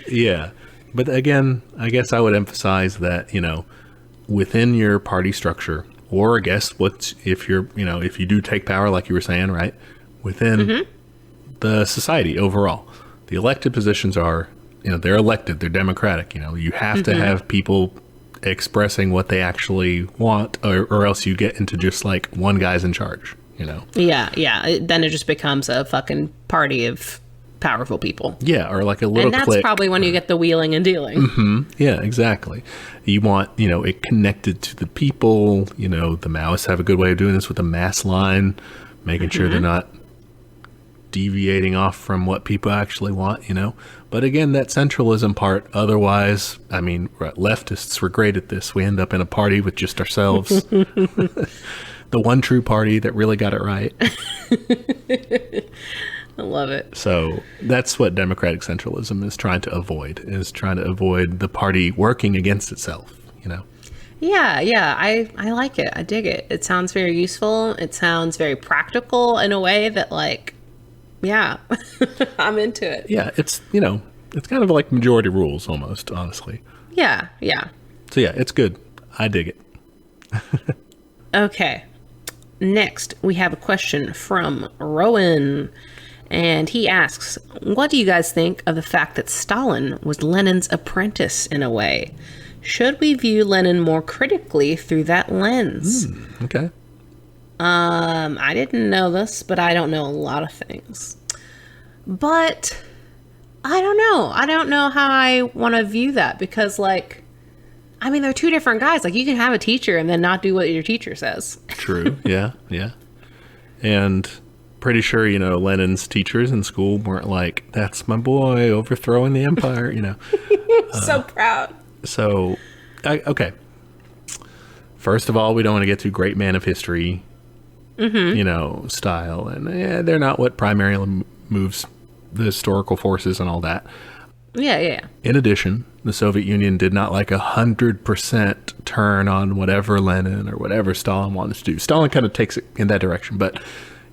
Yeah. But again, I guess I would emphasize that, within your party structure, or I guess if you do take power, like you were saying, right, within the society overall, the elected positions are, they're elected, they're democratic, you have to have people expressing what they actually want, or else you get into just, like, one guy's in charge, you know? Yeah, yeah. Then it just becomes a fucking party of powerful people. Yeah, or like a little And that's clique. probably when you get the wheeling and dealing. Yeah, exactly. You want, it connected to the people. The Maoists have a good way of doing this with a mass line, making sure they're not deviating off from what people actually want, But again, that centralism part, otherwise, leftists were great at this. We end up in a party with just ourselves. The one true party that really got it right. I love it. So that's what democratic centralism is trying to avoid, the party working against itself, Yeah, I like it. I dig it. It sounds very useful. It sounds very practical in a way that, yeah, I'm into it. Yeah, it's kind of like majority rules almost, honestly. Yeah. So yeah, it's good. I dig it. Okay. Next, we have a question from Rowan. And he asks, what do you guys think of the fact that Stalin was Lenin's apprentice in a way? Should we view Lenin more critically through that lens? Okay. I didn't know this, but I don't know a lot of things. But I don't know. I don't know how I want to view that because, they're two different guys. You can have a teacher and then not do what your teacher says. True. Yeah. And pretty sure, Lenin's teachers in school weren't like, that's my boy overthrowing the empire, So proud. So, okay. First of all, we don't want to get to great man of history, style. And they're not what primarily moves the historical forces and all that. Yeah. In addition, the Soviet Union did not 100% turn on whatever Lenin or whatever Stalin wanted to do. Stalin kind of takes it in that direction, but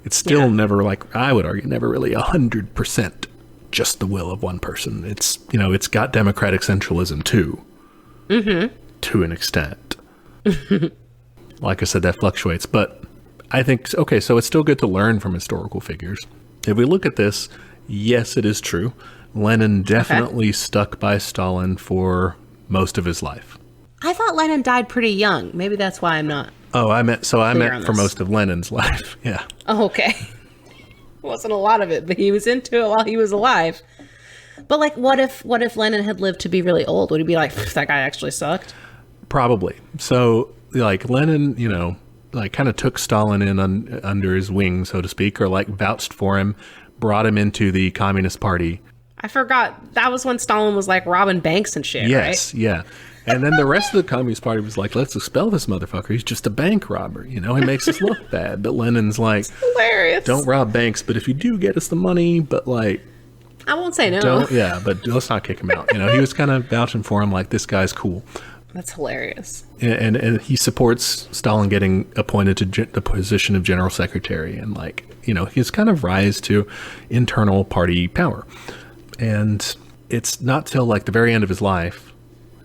it's still never I would argue, never really 100% just the will of one person. It's, it's got democratic centralism too, to an extent. Like I said, that fluctuates, but I think, okay, so it's still good to learn from historical figures. If we look at this, yes, it is true. Lenin definitely stuck by Stalin for most of his life. I thought Lenin died pretty young. Maybe that's why I'm not. Oh, I meant for most of Lenin's life. Yeah. Oh, okay. Wasn't a lot of it, but he was into it while he was alive. But what if Lenin had lived to be really old? Would he be like, that guy actually sucked? Probably. So Lenin, kind of took Stalin in under his wing, so to speak, or vouched for him, brought him into the Communist Party. I forgot. That was when Stalin was robbing banks and shit, yes, right? Yeah. And then the rest of the Communist Party was like, let's expel this motherfucker. He's just a bank robber. He makes us look bad. But Lenin's like, hilarious. Don't rob banks, but if you do, get us the money. But I won't say no. But let's not kick him out. He was kind of vouching for him like, this guy's cool. That's hilarious. And he supports Stalin getting appointed to the position of general secretary. And his kind of rise to internal party power. And it's not till the very end of his life,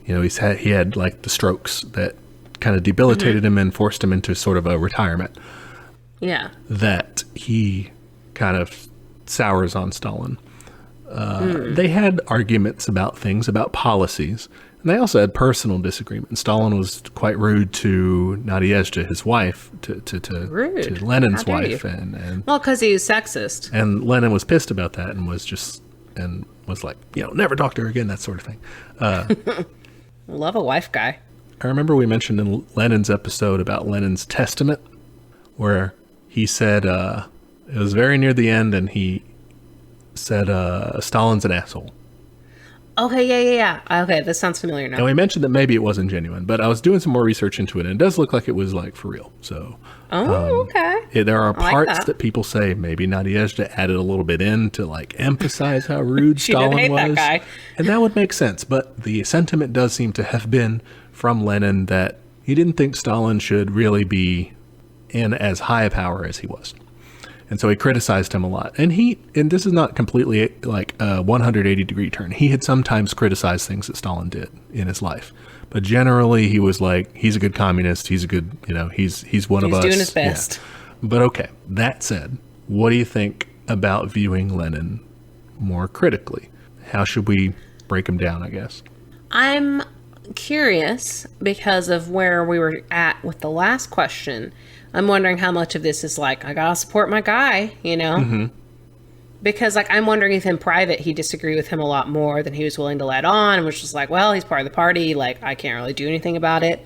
he had the strokes that kind of debilitated him and forced him into sort of a retirement. Yeah. That he kind of sours on Stalin. They had arguments about things, about policies, and they also had personal disagreements. Stalin was quite rude to Nadezhda, his wife, to Lenin's wife, and because he was sexist. And Lenin was pissed about that and was like, never talk to her again, that sort of thing. Love a wife guy. I remember we mentioned in Lenin's episode about Lenin's testament, where he said, it was very near the end, and he said, Stalin's an asshole. Okay, yeah. Okay, this sounds familiar now. And we mentioned that maybe it wasn't genuine, but I was doing some more research into it, and it does look like it was for real. So, okay. There are parts that people say maybe Nadezhda added a little bit in to emphasize how rude Stalin was, that guy. And that would make sense. But the sentiment does seem to have been from Lenin that he didn't think Stalin should really be in as high a power as he was. And so he criticized him a lot. And this is not completely a 180-degree turn. He had sometimes criticized things that Stalin did in his life. But generally, he was he's a good communist. He's a good, he's one of us. He's doing his best. Yeah. But okay, that said, what do you think about viewing Lenin more critically? How should we break him down, I guess? I'm curious because of where we were at with the last question. I'm wondering how much of this is like, I gotta support my guy, you know? Mm-hmm. Because, like, I'm wondering if in private he disagreed with him a lot more than he was willing to let on, and was just like, well, he's part of the party, like, I can't really do anything about it.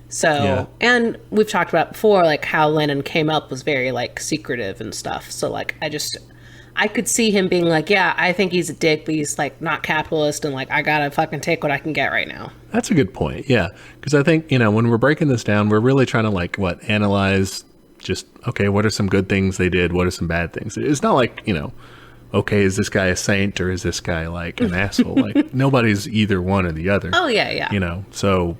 So, and we've talked about before, like, how Lenin came up was very, like, secretive and stuff. So, like, I could see him being like, yeah, I think he's a dick, but he's, like, not capitalist, and, like, I gotta fucking take what I can get right now. That's a good point, yeah. Because I think, when we're breaking this down, we're really trying to, analyze just, okay, what are some good things they did? What are some bad things? It's not like, okay, is this guy a saint or is this guy, like, an asshole? Like, nobody's either one or the other. Oh, yeah. So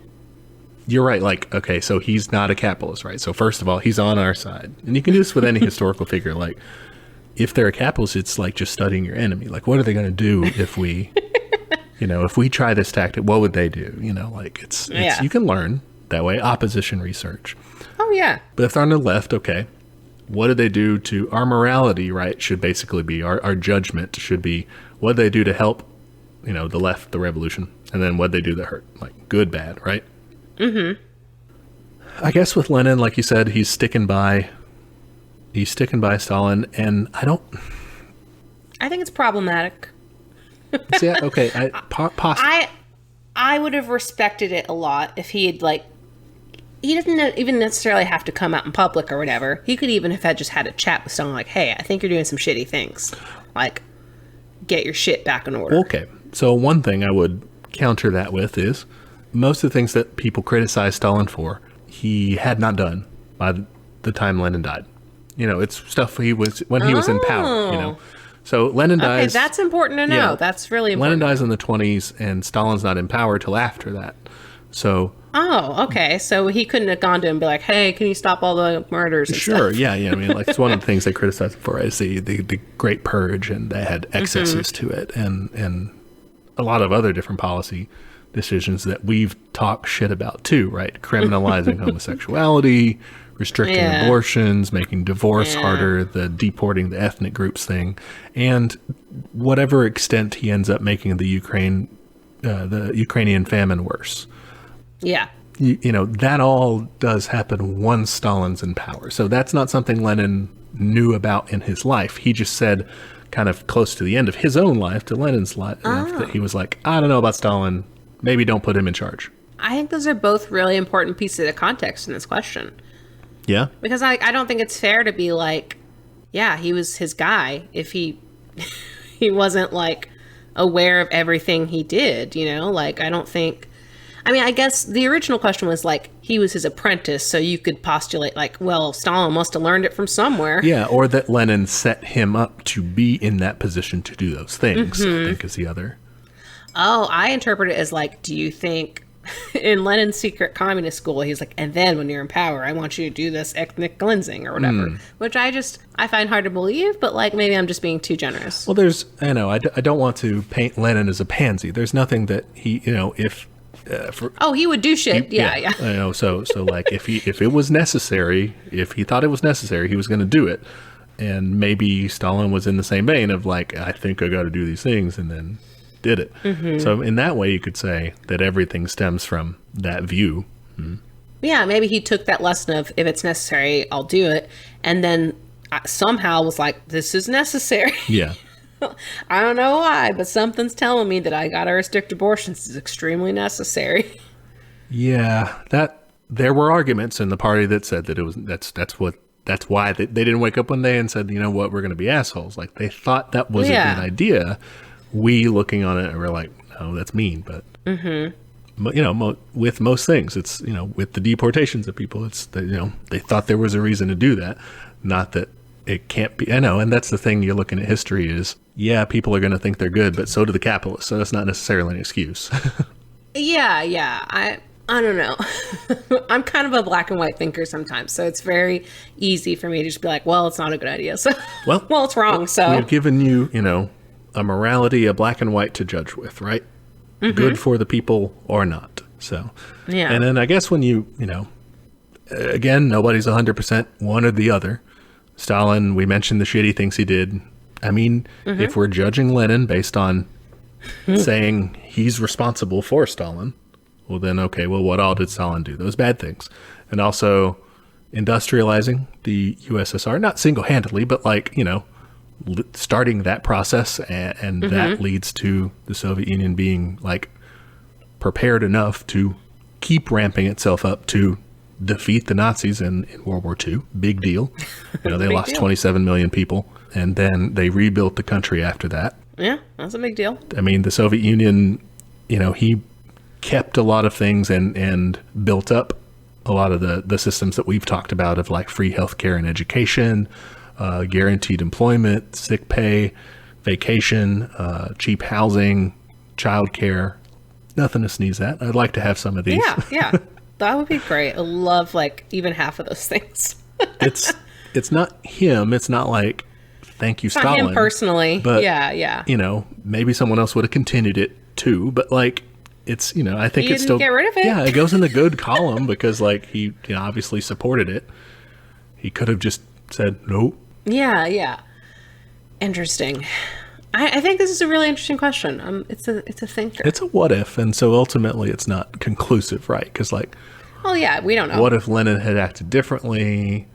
you're right. Like, okay, so he's not a capitalist, right? So first of all, he's on our side. And you can do this with any historical figure. Like, if they're a capitalist, it's like just studying your enemy. Like, what are they going to do if we, if we try this tactic, what would they do? It's you can learn that way. Opposition research. Oh, yeah. But if they're on the left, okay, what did they do to our morality, right? Should basically be our judgment should be what did they do to help, the left, the revolution, and then what did they do that hurt, like good, bad, right? Mm-hmm. I guess with Lenin, like you said, he's sticking by Stalin, and I think it's problematic. Yeah, okay. I would have respected it a lot if he had, like, he doesn't even necessarily have to come out in public or whatever. He could even have just had a chat with someone like, hey, I think you're doing some shitty things. Like, get your shit back in order. Okay. So one thing I would counter that with is most of the things that people criticize Stalin for, he had not done by the time Lenin died. It's stuff he was when he was in power, So Lenin dies. Okay, that's important to know. Yeah, that's really important. Lenin dies in the 1920s, and Stalin's not in power till after that. So. Oh, okay. So he couldn't have gone to him and be like, hey, can you stop all the murders and Sure, stuff? yeah. I mean, like, it's one of the things they criticize him for is the Great Purge, and they had excesses to it, and a lot of other different policy decisions that we've talked shit about too, right? Criminalizing homosexuality, restricting abortions, making divorce harder, the deporting the ethnic groups thing, and whatever extent he ends up making the Ukrainian famine worse. Yeah. That all does happen once Stalin's in power. So that's not something Lenin knew about in his life. He just said, kind of close to the end of his own life, to Lenin's life, that he was like, I don't know about Stalin. Maybe don't put him in charge. I think those are both really important pieces of context in this question. Yeah. Because I don't think it's fair to be like, yeah, he was his guy if he wasn't, like, aware of everything he did, Like, I don't think... I mean, I guess the original question was, like, he was his apprentice, so you could postulate, like, well, Stalin must have learned it from somewhere. Yeah, or that Lenin set him up to be in that position to do those things, I think is the other. Oh, I interpret it as, like, do you think in Lenin's secret communist school, he's like, and then when you're in power, I want you to do this ethnic cleansing or whatever, which I find hard to believe, but, like, maybe I'm just being too generous. Well, I don't want to paint Lenin as a pansy. There's nothing that he, if... he would do shit. Yeah. So like if it was necessary, if he thought it was necessary, he was going to do it. And maybe Stalin was in the same vein of like, I think I got to do these things, and then did it. Mm-hmm. So in that way, you could say that everything stems from that view. Mm-hmm. Yeah, maybe he took that lesson of if it's necessary, I'll do it, and then somehow was like, this is necessary. Yeah. I don't know why, but something's telling me that I gotta restrict abortions is extremely necessary. Yeah, that there were arguments in the party that said that it was that's why they didn't wake up one day and said, you know what, we're going to be assholes. Like they thought that was a good idea. We looking on it and we're like, no, that's mean. But with most things, it's with the deportations of people, it's they thought there was a reason to do that, not that. It can't be, and that's the thing you're looking at history is, people are going to think they're good, but so do the capitalists, so that's not necessarily an excuse. I don't know. I'm kind of a black and white thinker sometimes, so it's very easy for me to just be like, well, it's not a good idea, so, well, it's wrong, so. We've given you, a morality, a black and white to judge with, right? Mm-hmm. Good for the people or not, so. Yeah. And then I guess when you again, nobody's 100% one or the other. Stalin, we mentioned the shitty things he did. I mean, if we're judging Lenin based on saying he's responsible for Stalin, Well, then, okay, well, what all did Stalin do? Those bad things. And also industrializing the USSR, not single-handedly, but like, starting that process. And that leads to the Soviet Union being like prepared enough to keep ramping itself up to defeat the Nazis in World War II. Big deal. They lost 27 million people. And then they rebuilt the country after that. Yeah, that's a big deal. I mean, the Soviet Union, he kept a lot of things and built up a lot of the systems that we've talked about of like free healthcare and education, guaranteed employment, sick pay, vacation, cheap housing, childcare. Nothing to sneeze at. I'd like to have some of these. Yeah. That would be great. I love like even half of those things. It's not him. It's not like, thank you, it's Stalin. Not him personally. But, yeah. Maybe someone else would have continued it too. But like, it's, I think You it's still. get rid of it. Yeah, it goes in the good column because like he obviously supported it. He could have just said no. Yeah. Interesting. I think this is a really interesting question. It's a thinker. It's a what if, and so ultimately it's not conclusive, right? Because like, well, yeah, we don't know. What if Lenin had acted differently,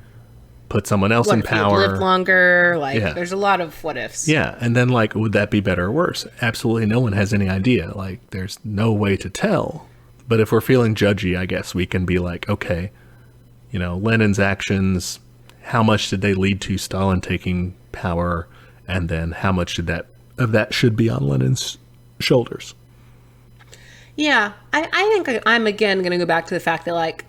put someone else in power, what if he lived longer? Like, there's a lot of what ifs. Yeah, and then like, would that be better or worse? Absolutely, no one has any idea. Like, there's no way to tell. But if we're feeling judgy, I guess we can be like, okay, Lenin's actions, how much did they lead to Stalin taking power? And then how much of that should be on Lenin's shoulders? Yeah, I think I'm again going to go back to the fact that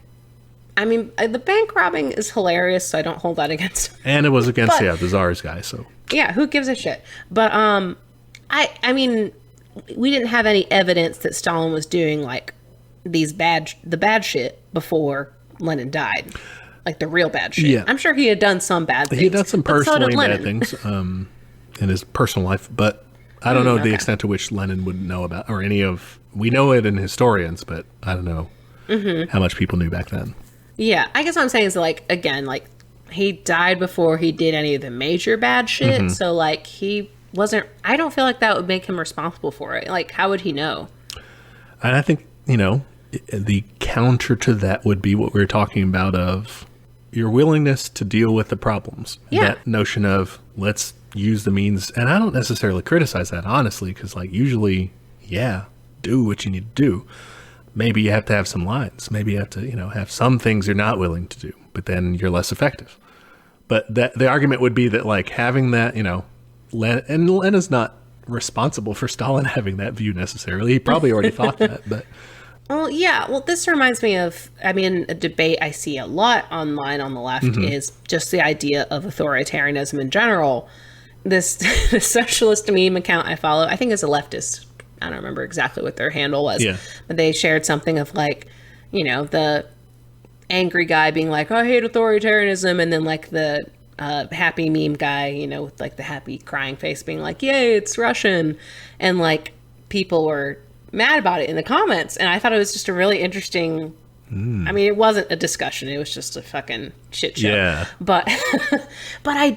the bank robbing is hilarious, so I don't hold that against him. And it was against the Tsar's guy, so yeah, who gives a shit? But I mean, we didn't have any evidence that Stalin was doing like the bad shit before Lenin died. Like the real bad shit. Yeah. I'm sure he had done some bad things. He had done some personally bad things in his personal life, but I don't know the extent to which Lenin would know about, or we know it in historians, but I don't know how much people knew back then. Yeah, I guess what I'm saying is like, again, like he died before he did any of the major bad shit. So like he wasn't, I don't feel like that would make him responsible for it. Like, how would he know? And I think, the counter to that would be what we were talking about of your willingness to deal with the problems. Yeah. That notion of let's use the means. And I don't necessarily criticize that, honestly, because like usually, do what you need to do. Maybe you have to have some lines. Maybe you have to, have some things you're not willing to do, but then you're less effective. But the argument would be that like having that, Lenin's not responsible for Stalin having that view necessarily. He probably already thought that, but... Well, yeah. Well, this reminds me of, a debate I see a lot online on the left is just the idea of authoritarianism in general. The socialist meme account I follow, I think is a leftist. I don't remember exactly what their handle was. Yeah. But they shared something of like, the angry guy being like, I hate authoritarianism. And then like the happy meme guy, with like the happy crying face being like, yay, it's Russian. And like people were mad about it in the comments, and I thought it was just a really interesting it wasn't a discussion, it was just a fucking shit show, but I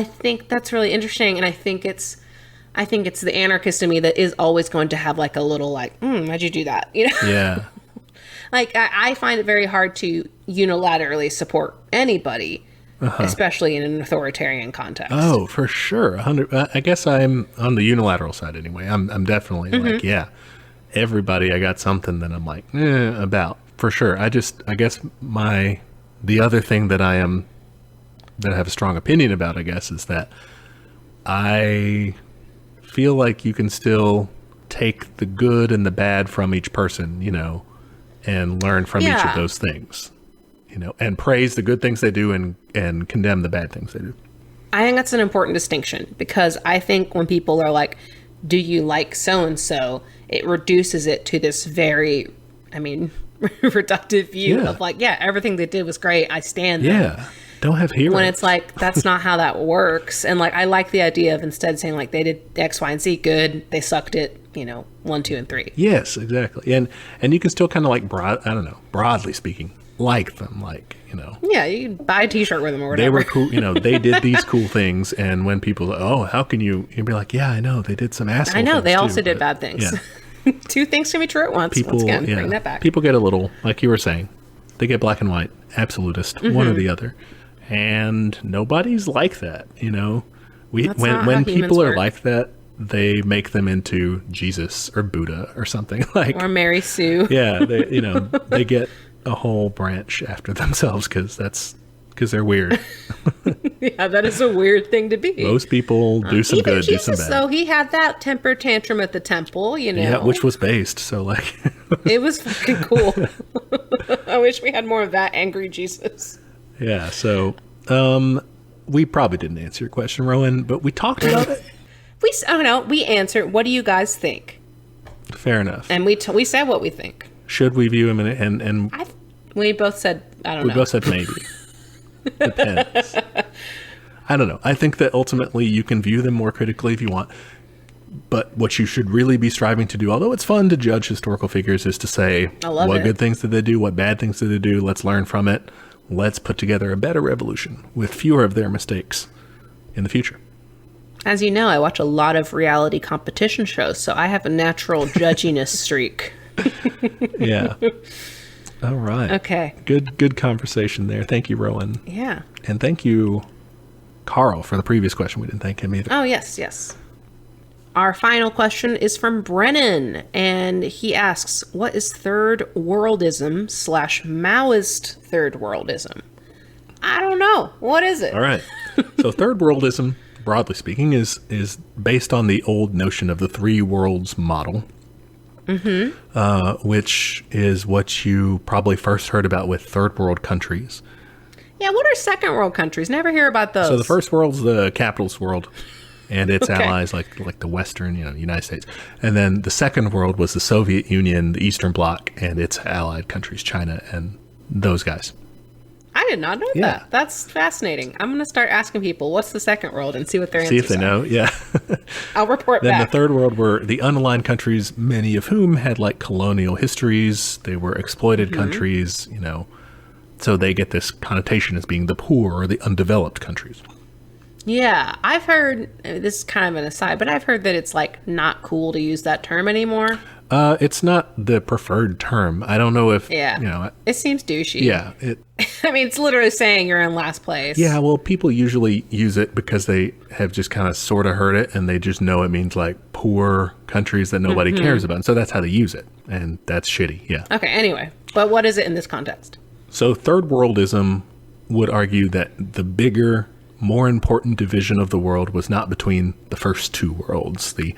think that's really interesting, and I think it's the anarchist in me that is always going to have like a little like, why'd you do that, like I find it very hard to unilaterally support anybody, especially in an authoritarian context. Oh, for sure. 100. I guess I'm on the unilateral side anyway. I'm definitely like, everybody, I got something that I'm like, about, for sure. I guess the other thing that I have a strong opinion about, I guess, is that I feel like you can still take the good and the bad from each person, and learn from each of those things, and praise the good things they do and condemn the bad things they do. I think that's an important distinction, because I think when people are like, do you like so-and-so, it reduces it to this very, reductive view of like, everything they did was great, I stand them. Don't have heroes. When it's like, that's not how that works. And like, I like the idea of instead saying like, they did X, Y, and Z good, they sucked it, 1, 2, and 3. Yes, exactly. And you can still kind of like, broadly speaking, like them, like, Yeah, you can buy a t-shirt with them or whatever. They were cool, they did these cool things, and when people, how can you'd be like, yeah, I know, they did some asshole things I know, they too, also did bad things. Two things can be true at once. People, Once again, bring that back. People get a little, like you were saying, they get black and white, absolutist, one or the other. And nobody's like that, you know. When people are like that, they make them into Jesus or Buddha or something like, or Mary Sue. Yeah, they get a whole branch after themselves because they're weird. Yeah, that is a weird thing to be. Most people do some good, Jesus, do some bad. So he had that temper tantrum at the temple, you know. Yeah, which was based, so like it was fucking cool. I wish we had more of that angry Jesus. Yeah, so we probably didn't answer your question, Rowan, but we talked about it. We answered. What do you guys think? Fair enough. And we said what we think. Should we view him and we both said I don't know. We both said maybe. Depends. I don't know. I think that ultimately you can view them more critically if you want. But what you should really be striving to do, although it's fun to judge historical figures, is to say, what good things did they do? What bad things did they do? Let's learn from it. Let's put together a better revolution with fewer of their mistakes in the future. As you know, I watch a lot of reality competition shows, so I have a natural judginess streak. Yeah. All right. Okay. Good conversation there. Thank you, Rowan. Yeah. And thank you, Carl, for the previous question. We didn't thank him either. Oh, yes. Our final question is from Brennan, and he asks, what is third-worldism / Maoist-Third-worldism? I don't know. What is it? All right. So third-worldism, broadly speaking, is based on the old notion of the three worlds model, which is what you probably first heard about with third world countries. Yeah, what are second world countries? Never hear about those. So the first world's the capitalist world and its allies like the Western, United States. And then the second world was the Soviet Union, the Eastern Bloc, and its allied countries, China and those guys. I did not know that. That's fascinating. I'm going to start asking people, what's the second world, and see what their answers are. See if they know, yeah. I'll report then back. Then the third world were the unaligned countries, many of whom had like colonial histories. They were exploited countries, so they get this connotation as being the poor or the undeveloped countries. Yeah, I've heard, this is kind of an aside, but I've heard that it's like not cool to use that term anymore. It's not the preferred term. I don't know if, it seems douchey. Yeah. I mean, it's literally saying you're in last place. Yeah, well, people usually use it because they have just kind of sort of heard it and they just know it means like poor countries that nobody cares about. And so that's how they use it. And that's shitty. Yeah. Okay. Anyway, but what is it in this context? So third worldism would argue that the bigger, more important division of the world was not between the first two worlds, the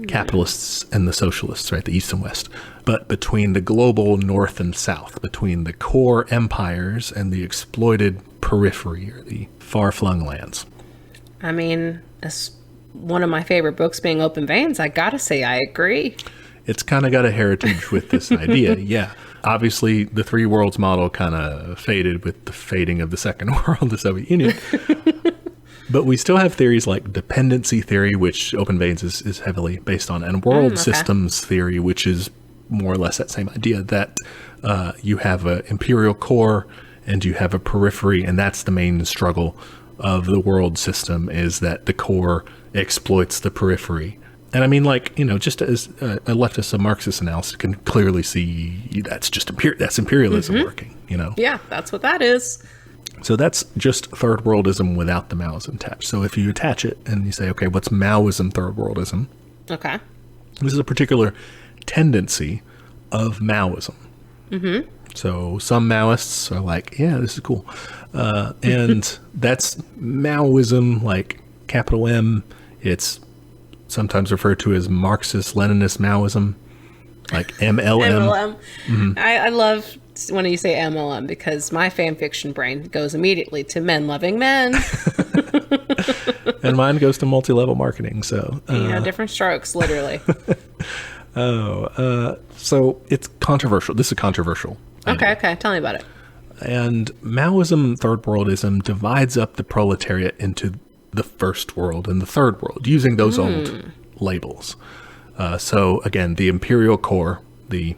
capitalists and the socialists, right, the East and West, but between the global North and South, between the core empires and the exploited periphery or the far-flung lands. I mean, as one of my favorite books being Open Veins, I gotta say I agree. It's kind of got a heritage with this idea, yeah. Obviously, the three worlds model kind of faded with the fading of the second world, the Soviet Union. But we still have theories like dependency theory, which Open Veins is heavily based on, and world systems theory, which is more or less that same idea that you have an imperial core and you have a periphery, and that's the main struggle of the world system, is that the core exploits the periphery. And I mean, like, just as a leftist, a Marxist analyst can clearly see that's just that's imperialism working, Yeah, that's what that is. So that's just third worldism without the Maoism attached. So if you attach it and you say, okay, what's Maoism-Third worldism? Okay. This is a particular tendency of Maoism. So some Maoists are like, yeah, this is cool. And that's Maoism, like capital M. It's sometimes referred to as Marxist-Leninist Maoism, like MLM. MLM. I love when you say MLM because my fan fiction brain goes immediately to men loving men. And mine goes to multi-level marketing. So different strokes, literally. So it's controversial. This is controversial. Okay. Tell me about it. And Maoism-Third worldism divides up the proletariat into the first world and the third world, using those old labels. So again, the imperial core, the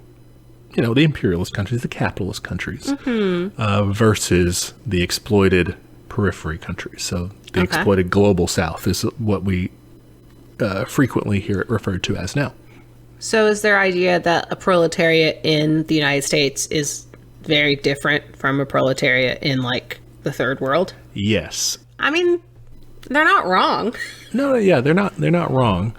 imperialist countries, the capitalist countries, versus the exploited periphery countries. So the exploited global south is what we frequently hear it referred to as now. So is their idea that a proletariat in the United States is very different from a proletariat in, like, the third world? Yes. I mean, they're not wrong. No, yeah, they're not wrong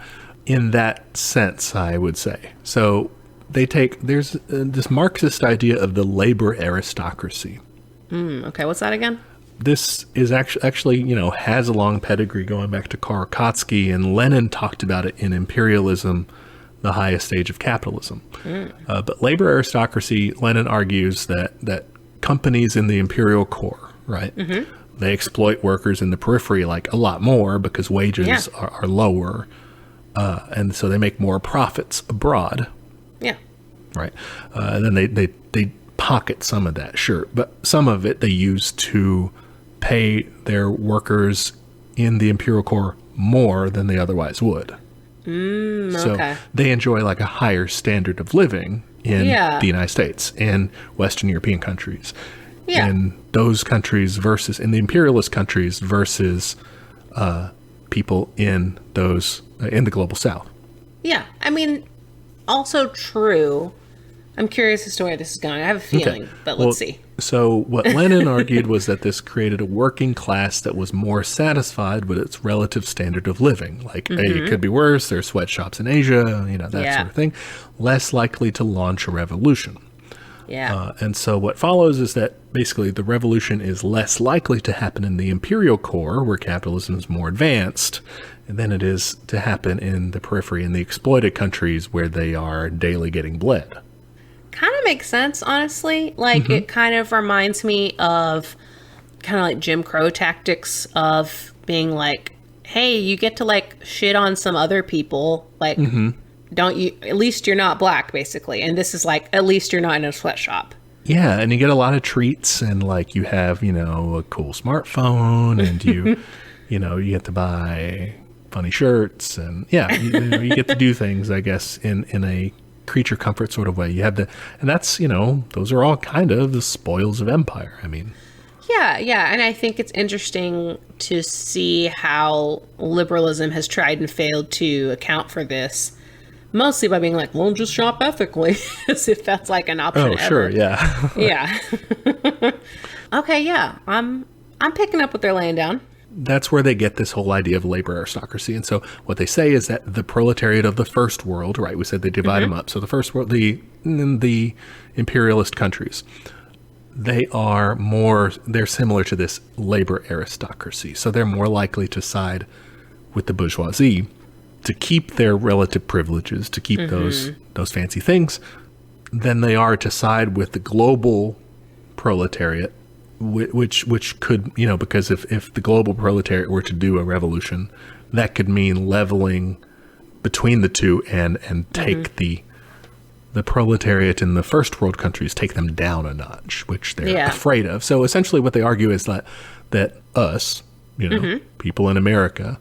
in that sense, I would say. So there's this Marxist idea of the labor aristocracy. Okay, what's that again? This is actually, has a long pedigree going back to Karl Kautsky, and Lenin talked about it in Imperialism, the Highest Stage of Capitalism. But labor aristocracy, Lenin argues that companies in the imperial core, right, they exploit workers in the periphery like a lot more because wages are lower, and so they make more profits abroad. Yeah. Right. And then they pocket some of that, sure, but some of it they use to pay their workers in the imperial core more than they otherwise would. So they enjoy like a higher standard of living in the United States and Western European countries. In those countries versus in the imperialist countries versus people in those in the global South. Yeah, I mean, also true. I'm curious as to where this is going. I have a feeling, but let's see. So what Lenin argued was that this created a working class that was more satisfied with its relative standard of living. Like, hey, it could be worse. There's sweatshops in Asia, that sort of thing. Less likely to launch a revolution. Yeah. And so what follows is that basically the revolution is less likely to happen in the imperial core, where capitalism is more advanced, than it is to happen in the periphery, in the exploited countries where they are daily getting bled. Kind of makes sense, honestly. Like, it kind of reminds me of kind of like Jim Crow tactics of being like, hey, you get to like shit on some other people. Like, don't you, at least you're not black, basically. And this is like, at least you're not in a sweatshop. Yeah, and you get a lot of treats, and like you have, a cool smartphone, and you get to buy funny shirts, and you get to do things, I guess, in a creature comfort sort of way. You have and that's, those are all kind of the spoils of empire. I mean, yeah, and I think it's interesting to see how liberalism has tried and failed to account for this, mostly by being like, well, just shop ethically, as if that's like an option. Oh, sure, yeah. Yeah. Okay, yeah, I'm picking up what they're laying down. That's where they get this whole idea of labor aristocracy. And so what they say is that the proletariat of the first world, right, we said they divide them up. So the first world, the imperialist countries, they're similar to this labor aristocracy. So they're more likely to side with the bourgeoisie to keep their relative privileges, to keep those fancy things, than they are to side with the global proletariat, which could, because if the global proletariat were to do a revolution, that could mean leveling between the two and take the proletariat in the first world countries, take them down a notch, which they're afraid of. So essentially what they argue is that us, people in America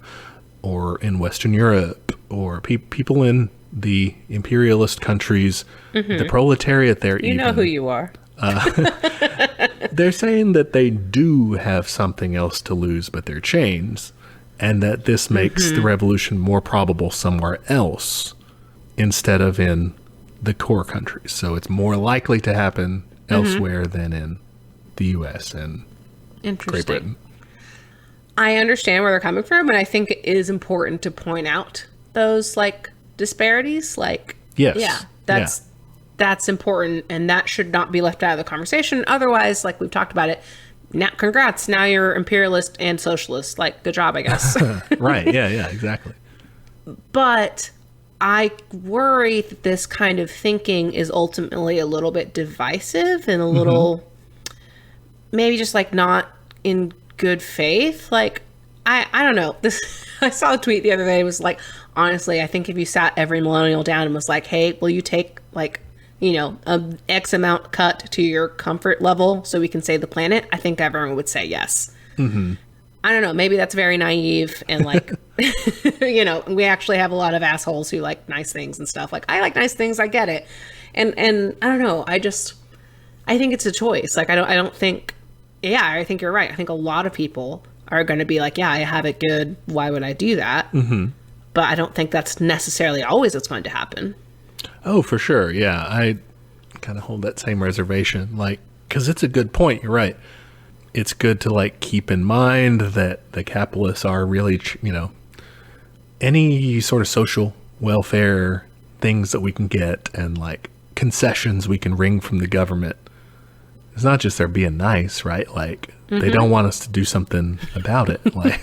or in Western Europe or people in the imperialist countries, the proletariat there, you know who you are. They're saying that they do have something else to lose but their chains, and that this makes the revolution more probable somewhere else instead of in the core countries. So it's more likely to happen elsewhere than in the U.S. and Great Britain. I understand where they're coming from, and I think it is important to point out those like disparities. Like, that's important, and that should not be left out of the conversation. Otherwise, like we've talked about it, now, congrats, now you're imperialist and socialist. Like, good job, I guess. Right, yeah, exactly. But I worry that this kind of thinking is ultimately a little bit divisive and a little, maybe just like not in good faith. Like, I don't know. I saw a tweet the other day. It was like, honestly, I think if you sat every millennial down and was like, hey, will you take like, a X amount cut to your comfort level so we can save the planet? I think everyone would say yes. I don't know. Maybe that's very naive and like, we actually have a lot of assholes who like nice things and stuff. Like, I like nice things. I get it. And I don't know. I think it's a choice. Like, I don't think, I think you're right. I think a lot of people are going to be like, yeah, I have it good. Why would I do that? But I don't think that's necessarily always what's going to happen. Oh, for sure. Yeah. I kind of hold that same reservation. Like, because it's a good point. You're right. It's good to like keep in mind that the capitalists are really, any sort of social welfare things that we can get and like concessions we can wring from the government. It's not just they're being nice, right? Like they don't want us to do something about it. Like,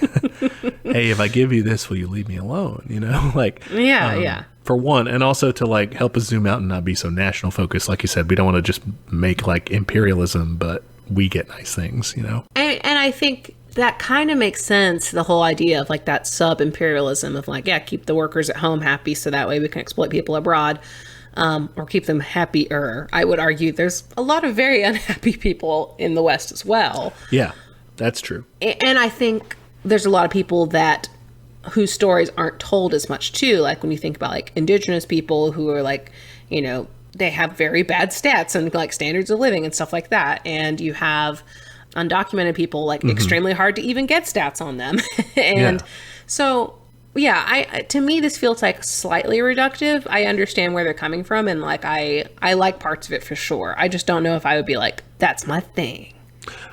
hey, if I give you this, will you leave me alone? Like, Yeah. For one, and also to like help us zoom out and not be so national focused. Like you said, we don't want to just make like imperialism, but we get nice things, And I think that kind of makes sense. The whole idea of like that sub-imperialism of like, yeah, keep the workers at home happy so that way we can exploit people abroad, or keep them happier. I would argue there's a lot of very unhappy people in the West as well. Yeah, that's true. And I think there's a lot of people whose stories aren't told as much too. Like when you think about like indigenous people who are like, they have very bad stats and like standards of living and stuff like that. And you have undocumented people like extremely hard to even get stats on them. And so, yeah, to me, this feels like slightly reductive. I understand where they're coming from. And like, I like parts of it for sure. I just don't know if I would be like, that's my thing.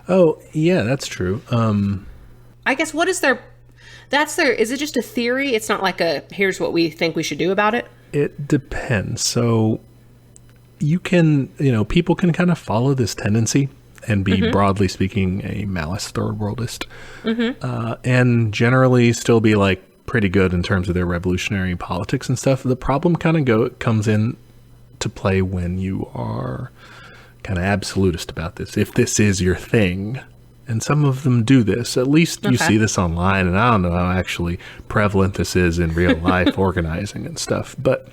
Oh, yeah, that's true. I guess is it just a theory? It's not like here's what we think we should do about it? It depends. So you can, people can kind of follow this tendency and be broadly speaking a Maoist third worldist, and generally still be like pretty good in terms of their revolutionary politics and stuff. The problem kind of comes in to play when you are kind of absolutist about this. If this is your thing, and some of them do this, at least you see this online, and I don't know how actually prevalent this is in real life organizing and stuff, but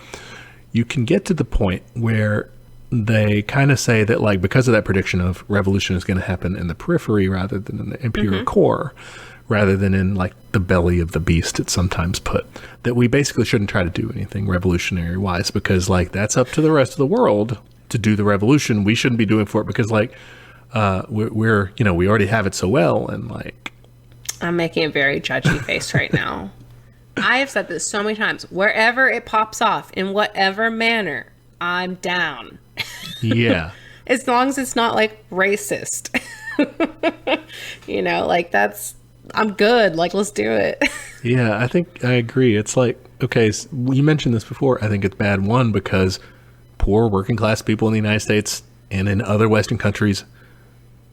you can get to the point where they kind of say that like because of that prediction of revolution is going to happen in the periphery rather than in the imperial core, rather than in like the belly of the beast, it's sometimes put, that we basically shouldn't try to do anything revolutionary wise because like that's up to the rest of the world to do the revolution. We shouldn't be doing for it because like we're we already have it so well. And like, I'm making a very judgy face right now. I have said this so many times. Wherever it pops off, in whatever manner, I'm down. Yeah. As long as it's not like racist. Like I'm good. Like, let's do it. Yeah, I think I agree. It's like, okay, so you mentioned this before. I think it's bad, one, because poor working class people in the United States and in other Western countries,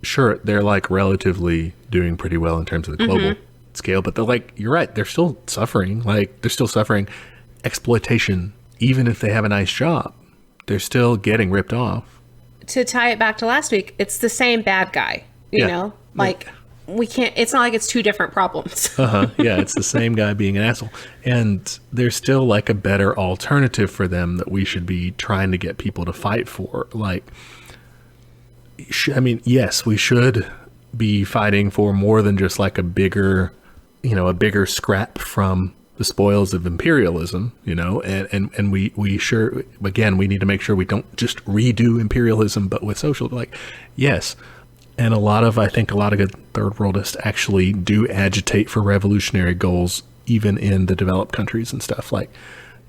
sure, they're like relatively doing pretty well in terms of the global scale, but they're like, you're right, they're still suffering. Like, they're still suffering exploitation, even if they have a nice job. They're still getting ripped off. To tie it back to last week, it's the same bad guy, you know? Like, we can't, it's not like it's two different problems. Yeah, it's the same guy being an asshole. And there's still like a better alternative for them that we should be trying to get people to fight for. Like, I mean, yes, we should be fighting for more than just like a bigger scrap from the spoils of imperialism, and we sure, again, we need to make sure we don't just redo imperialism, but with social, like, yes. And I think a lot of good third worldists actually do agitate for revolutionary goals, even in the developed countries and stuff. Like,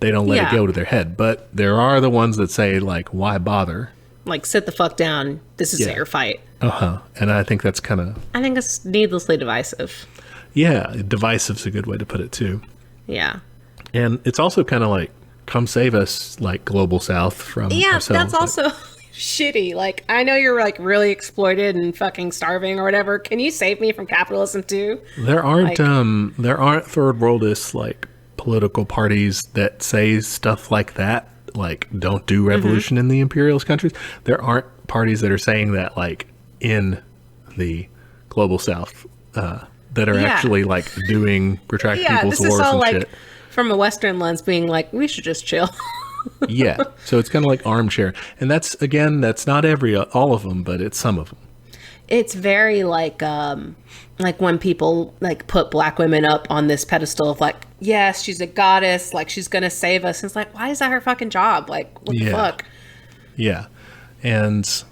they don't let it go to their head, but there are the ones that say like, why bother? Like, sit the fuck down. This isn't your fight. And I think that's kind of, I think it's needlessly divisive. Yeah, divisive's a good way to put it too. Yeah. And it's also kind of like, come save us, like Global South from ourselves. That's also shitty. Like, I know you're like really exploited and fucking starving or whatever. Can you save me from capitalism too? There aren't third worldists like political parties that say stuff like that, like don't do revolution in the imperialist countries. There aren't parties that are saying that like in the Global South that are actually like doing protracted people's wars and like, shit. From a Western lens being like, we should just chill. Yeah. So it's kind of like armchair. And that's not all of them, but it's some of them. It's very like when people like put black women up on this pedestal of like, yes, she's a goddess, like she's going to save us. And it's like, why is that her fucking job? Like, what the fuck? Yeah. And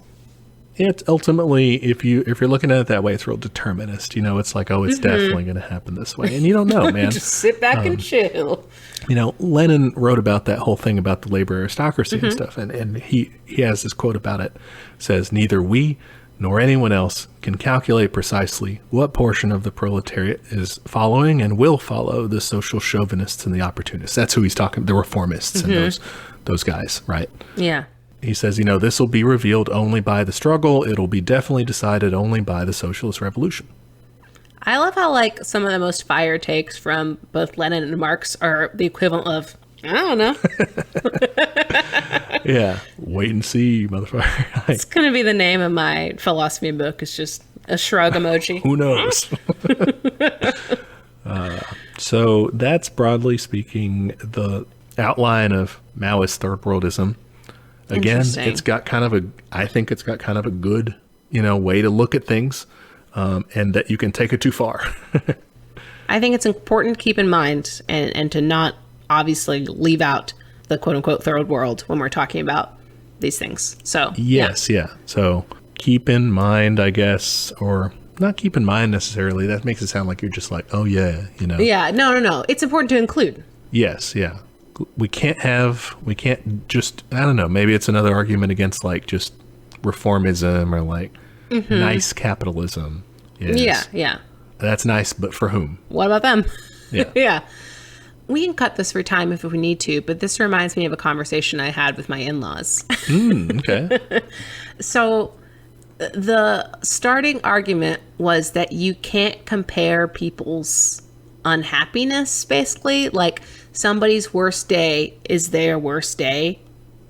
It's ultimately, if you're looking at it that way, it's real determinist. You know, it's like, oh, it's definitely going to happen this way, and you don't know, man. Just sit back and chill. You know, Lenin wrote about that whole thing about the labor aristocracy and stuff, and he has this quote about it. Says, neither we nor anyone else can calculate precisely what portion of the proletariat is following and will follow the social chauvinists and the opportunists. That's who he's talking, the reformists and those guys, right? Yeah. He says, you know, this will be revealed only by the struggle. It'll be definitely decided only by the socialist revolution. I love how, like, some of the most fire takes from both Lenin and Marx are the equivalent of, I don't know. Yeah. Wait and see, motherfucker. It's going to be the name of my philosophy book. It's just a shrug emoji. Who knows? So that's, broadly speaking, the outline of Maoist third worldism. Again, it's got kind of I think it's got kind of a good, you know, way to look at things, and that you can take it too far. I think it's important to keep in mind and to not obviously leave out the quote unquote third world when we're talking about these things. So, yes, yeah. So keep in mind, I guess, or not keep in mind necessarily. That makes it sound like you're just like, oh yeah, you know. Yeah, no. It's important to include. Yes, yeah. We can't just, I don't know, maybe it's another argument against like just reformism or like nice capitalism. Yes. Yeah. That's nice, but for whom? What about them? Yeah. Yeah. We can cut this for time if we need to, but this reminds me of a conversation I had with my in-laws. Okay. So the starting argument was that you can't compare people's unhappiness, basically. Like, somebody's worst day is their worst day,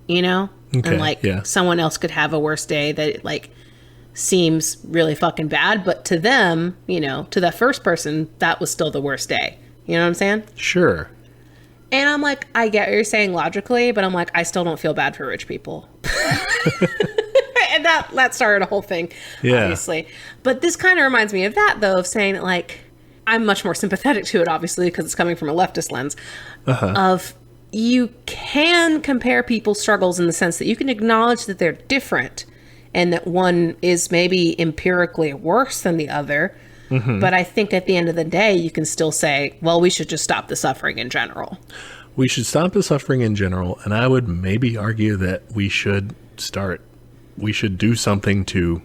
you know? Okay, and like someone else could have a worse day that like seems really fucking bad, but to them, you know, to that first person, that was still the worst day. You know what I'm saying? Sure. And I'm like, I get what you're saying logically, but I'm like, I still don't feel bad for rich people. And that started a whole thing, obviously. But this kind of reminds me of that, though, of saying that, like, I'm much more sympathetic to it, obviously, because it's coming from a leftist lens, of you can compare people's struggles in the sense that you can acknowledge that they're different and that one is maybe empirically worse than the other. But I think at the end of the day, you can still say, well, we should just stop the suffering in general. We should stop the suffering in general. And I would maybe argue that we should do something to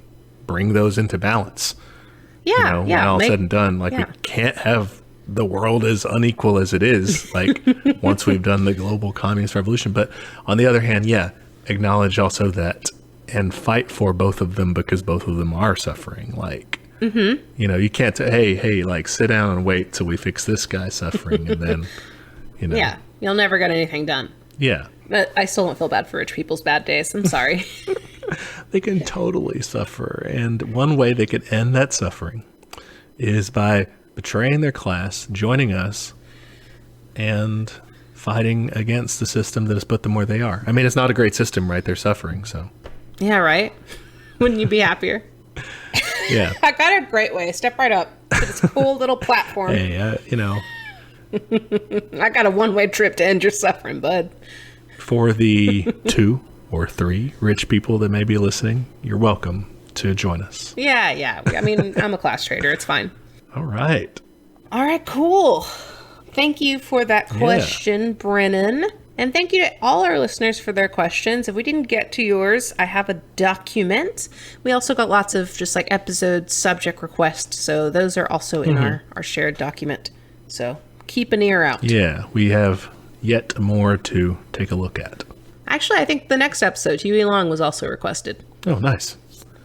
bring those into balance. Yeah. You know, when all said and done, like we can't have the world as unequal as it is, like once we've done the global communist revolution. But on the other hand, acknowledge also that and fight for both of them because both of them are suffering. Like, you know, you can't say, hey, like sit down and wait till we fix this guy's suffering. And then, you know. Yeah. You'll never get anything done. Yeah. But I still don't feel bad for rich people's bad days. I'm sorry. They can totally suffer. And one way they could end that suffering is by betraying their class, joining us, and fighting against the system that has put them where they are. I mean, it's not a great system, right? They're suffering, so. Yeah, right? Wouldn't you be happier? Yeah. I got a great way. Step right up to this cool little platform. Hey, you know. I got a one-way trip to end your suffering, bud. For the 2 or 3 rich people that may be listening, you're welcome to join us. Yeah. I mean, I'm a class trader. It's fine. All right, cool. Thank you for that question, Brennan. And thank you to all our listeners for their questions. If we didn't get to yours, I have a document. We also got lots of just like episode subject requests. So those are also in our shared document. So keep an ear out. Yeah, we have yet more to take a look at. Actually, I think the next episode, Huey Long, was also requested. Oh, nice.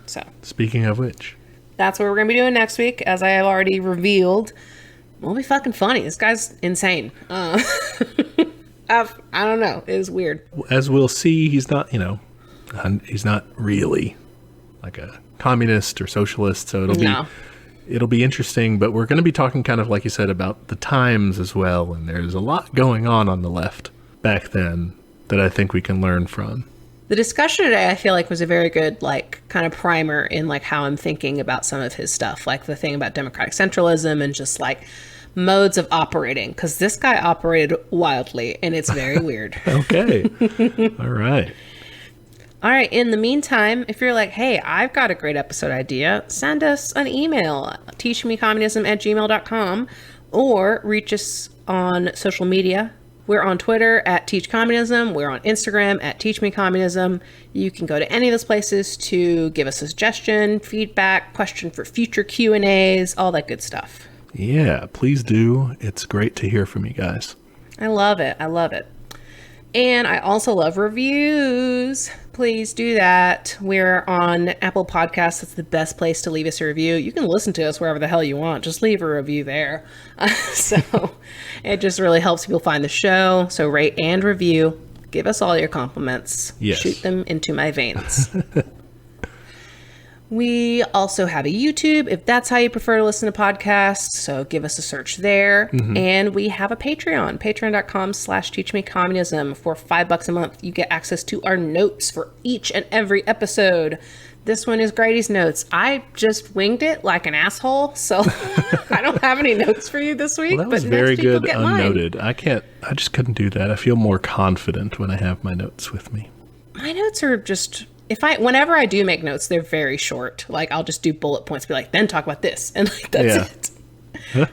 So, speaking of which, that's what we're going to be doing next week, as I have already revealed. It'll be fucking funny. This guy's insane. I don't know. It is weird. As we'll see, he's not, you know, he's not really like a communist or socialist. So it'll be interesting. But we're going to be talking kind of like you said about the times as well. And there's a lot going on the left back then that I think we can learn from. The discussion today, I feel like, was a very good, like, kind of primer in, like, how I'm thinking about some of his stuff. Like, the thing about democratic centralism and just, like, modes of operating. Because this guy operated wildly, and it's very weird. Okay. All right. All right. In the meantime, if you're like, hey, I've got a great episode idea, send us an email, teachmecommunism@gmail.com, or reach us on social media. We're on Twitter @teachcommunism. We're on Instagram @teachmecommunism. You can go to any of those places to give us a suggestion, feedback, question for future Q&As, all that good stuff. Yeah, please do. It's great to hear from you guys. I love it. I love it. And I also love reviews. Please do that. We're on Apple Podcasts. That's the best place to leave us a review. You can listen to us wherever the hell you want. Just leave a review there. So it just really helps people find the show. So rate and review. Give us all your compliments. Yes. Shoot them into my veins. We also have a YouTube, if that's how you prefer to listen to podcasts. So give us a search there. And we have a Patreon, patreon.com/teachmecommunism. For $5 a month, you get access to our notes for each and every episode. This one is Grady's notes. I just winged it like an asshole, so I don't have any notes for you this week. Well, that was but very next week you'll good get mine. unnoted. I just couldn't do that. I feel more confident when I have my notes with me. My notes are just... whenever I do make notes, they're very short. Like, I'll just do bullet points, be like, then talk about this. And like, that's it.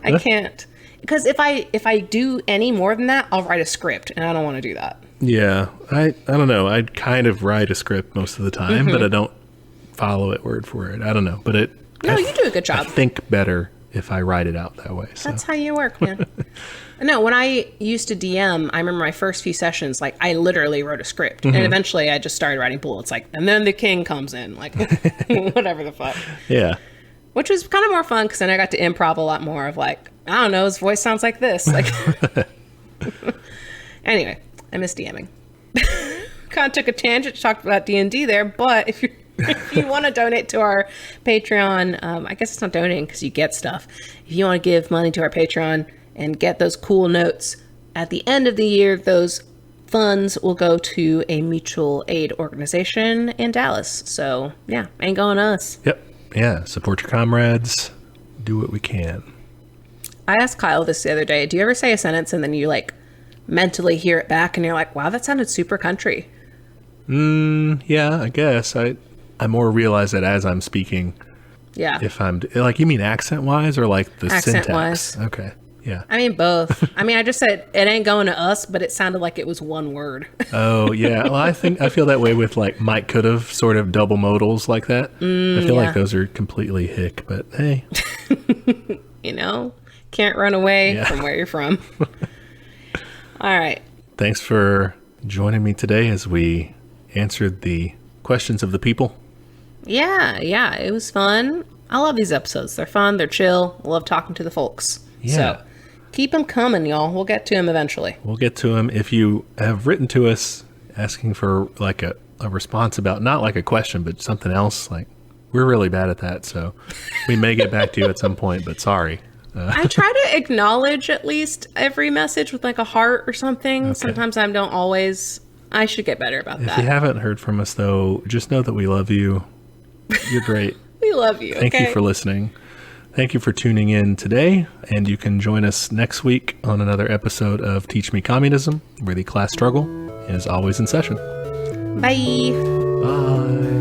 I can't. Because if I do any more than that, I'll write a script, and I don't want to do that. Yeah, I don't know. I kind of write a script most of the time, but I don't follow it word for word. I don't know. But No, you do a good job. I think better if I write it out that way. So. That's how you work, man. No, when I used to DM, I remember my first few sessions, like, I literally wrote a script. And eventually I just started writing bullets, like, and then the king comes in, like, whatever the fuck. Yeah. Which was kind of more fun, because then I got to improv a lot more of, like, I don't know, his voice sounds like this. Like, anyway, I miss DMing. Kind of took a tangent to talk about D&D there, but if you want to donate to our Patreon, I guess it's not donating because you get stuff. If you want to give money to our Patreon and get those cool notes, at the end of the year, those funds will go to a mutual aid organization in Dallas. So, yeah, ain't going to us. Yep. Yeah. Support your comrades. Do what we can. I asked Kyle this the other day. Do you ever say a sentence and then you, like, mentally hear it back and you're like, wow, that sounded super country? Yeah, I guess. I more realize that as I'm speaking. Yeah. If I'm, like, you mean accent-wise or, like, the Accent-wise. syntax? Okay. Yeah. I mean, both. I mean, I just said it ain't going to us, but it sounded like it was one word. Oh, yeah. Well, I feel that way with, like, might could've sort of double modals like that. I feel like those are completely hick, but hey. You know, can't run away from where you're from. All right. Thanks for joining me today as we answered the questions of the people. Yeah, it was fun. I love these episodes. They're fun. They're chill. I love talking to the folks. Yeah. So keep them coming, y'all. We'll get to them eventually. We'll get to them. If you have written to us asking for like a response about not like a question, but something else, like we're really bad at that. So we may get back to you at some point, but sorry. I try to acknowledge at least every message with like a heart or something. Okay. Sometimes I don't always. I should get better about that. If you haven't heard from us, though, just know that we love you. You're great. We love you. Thank you for listening. Thank you for tuning in today, and you can join us next week on another episode of Teach Me Communism, where the class struggle is always in session. Bye. Bye.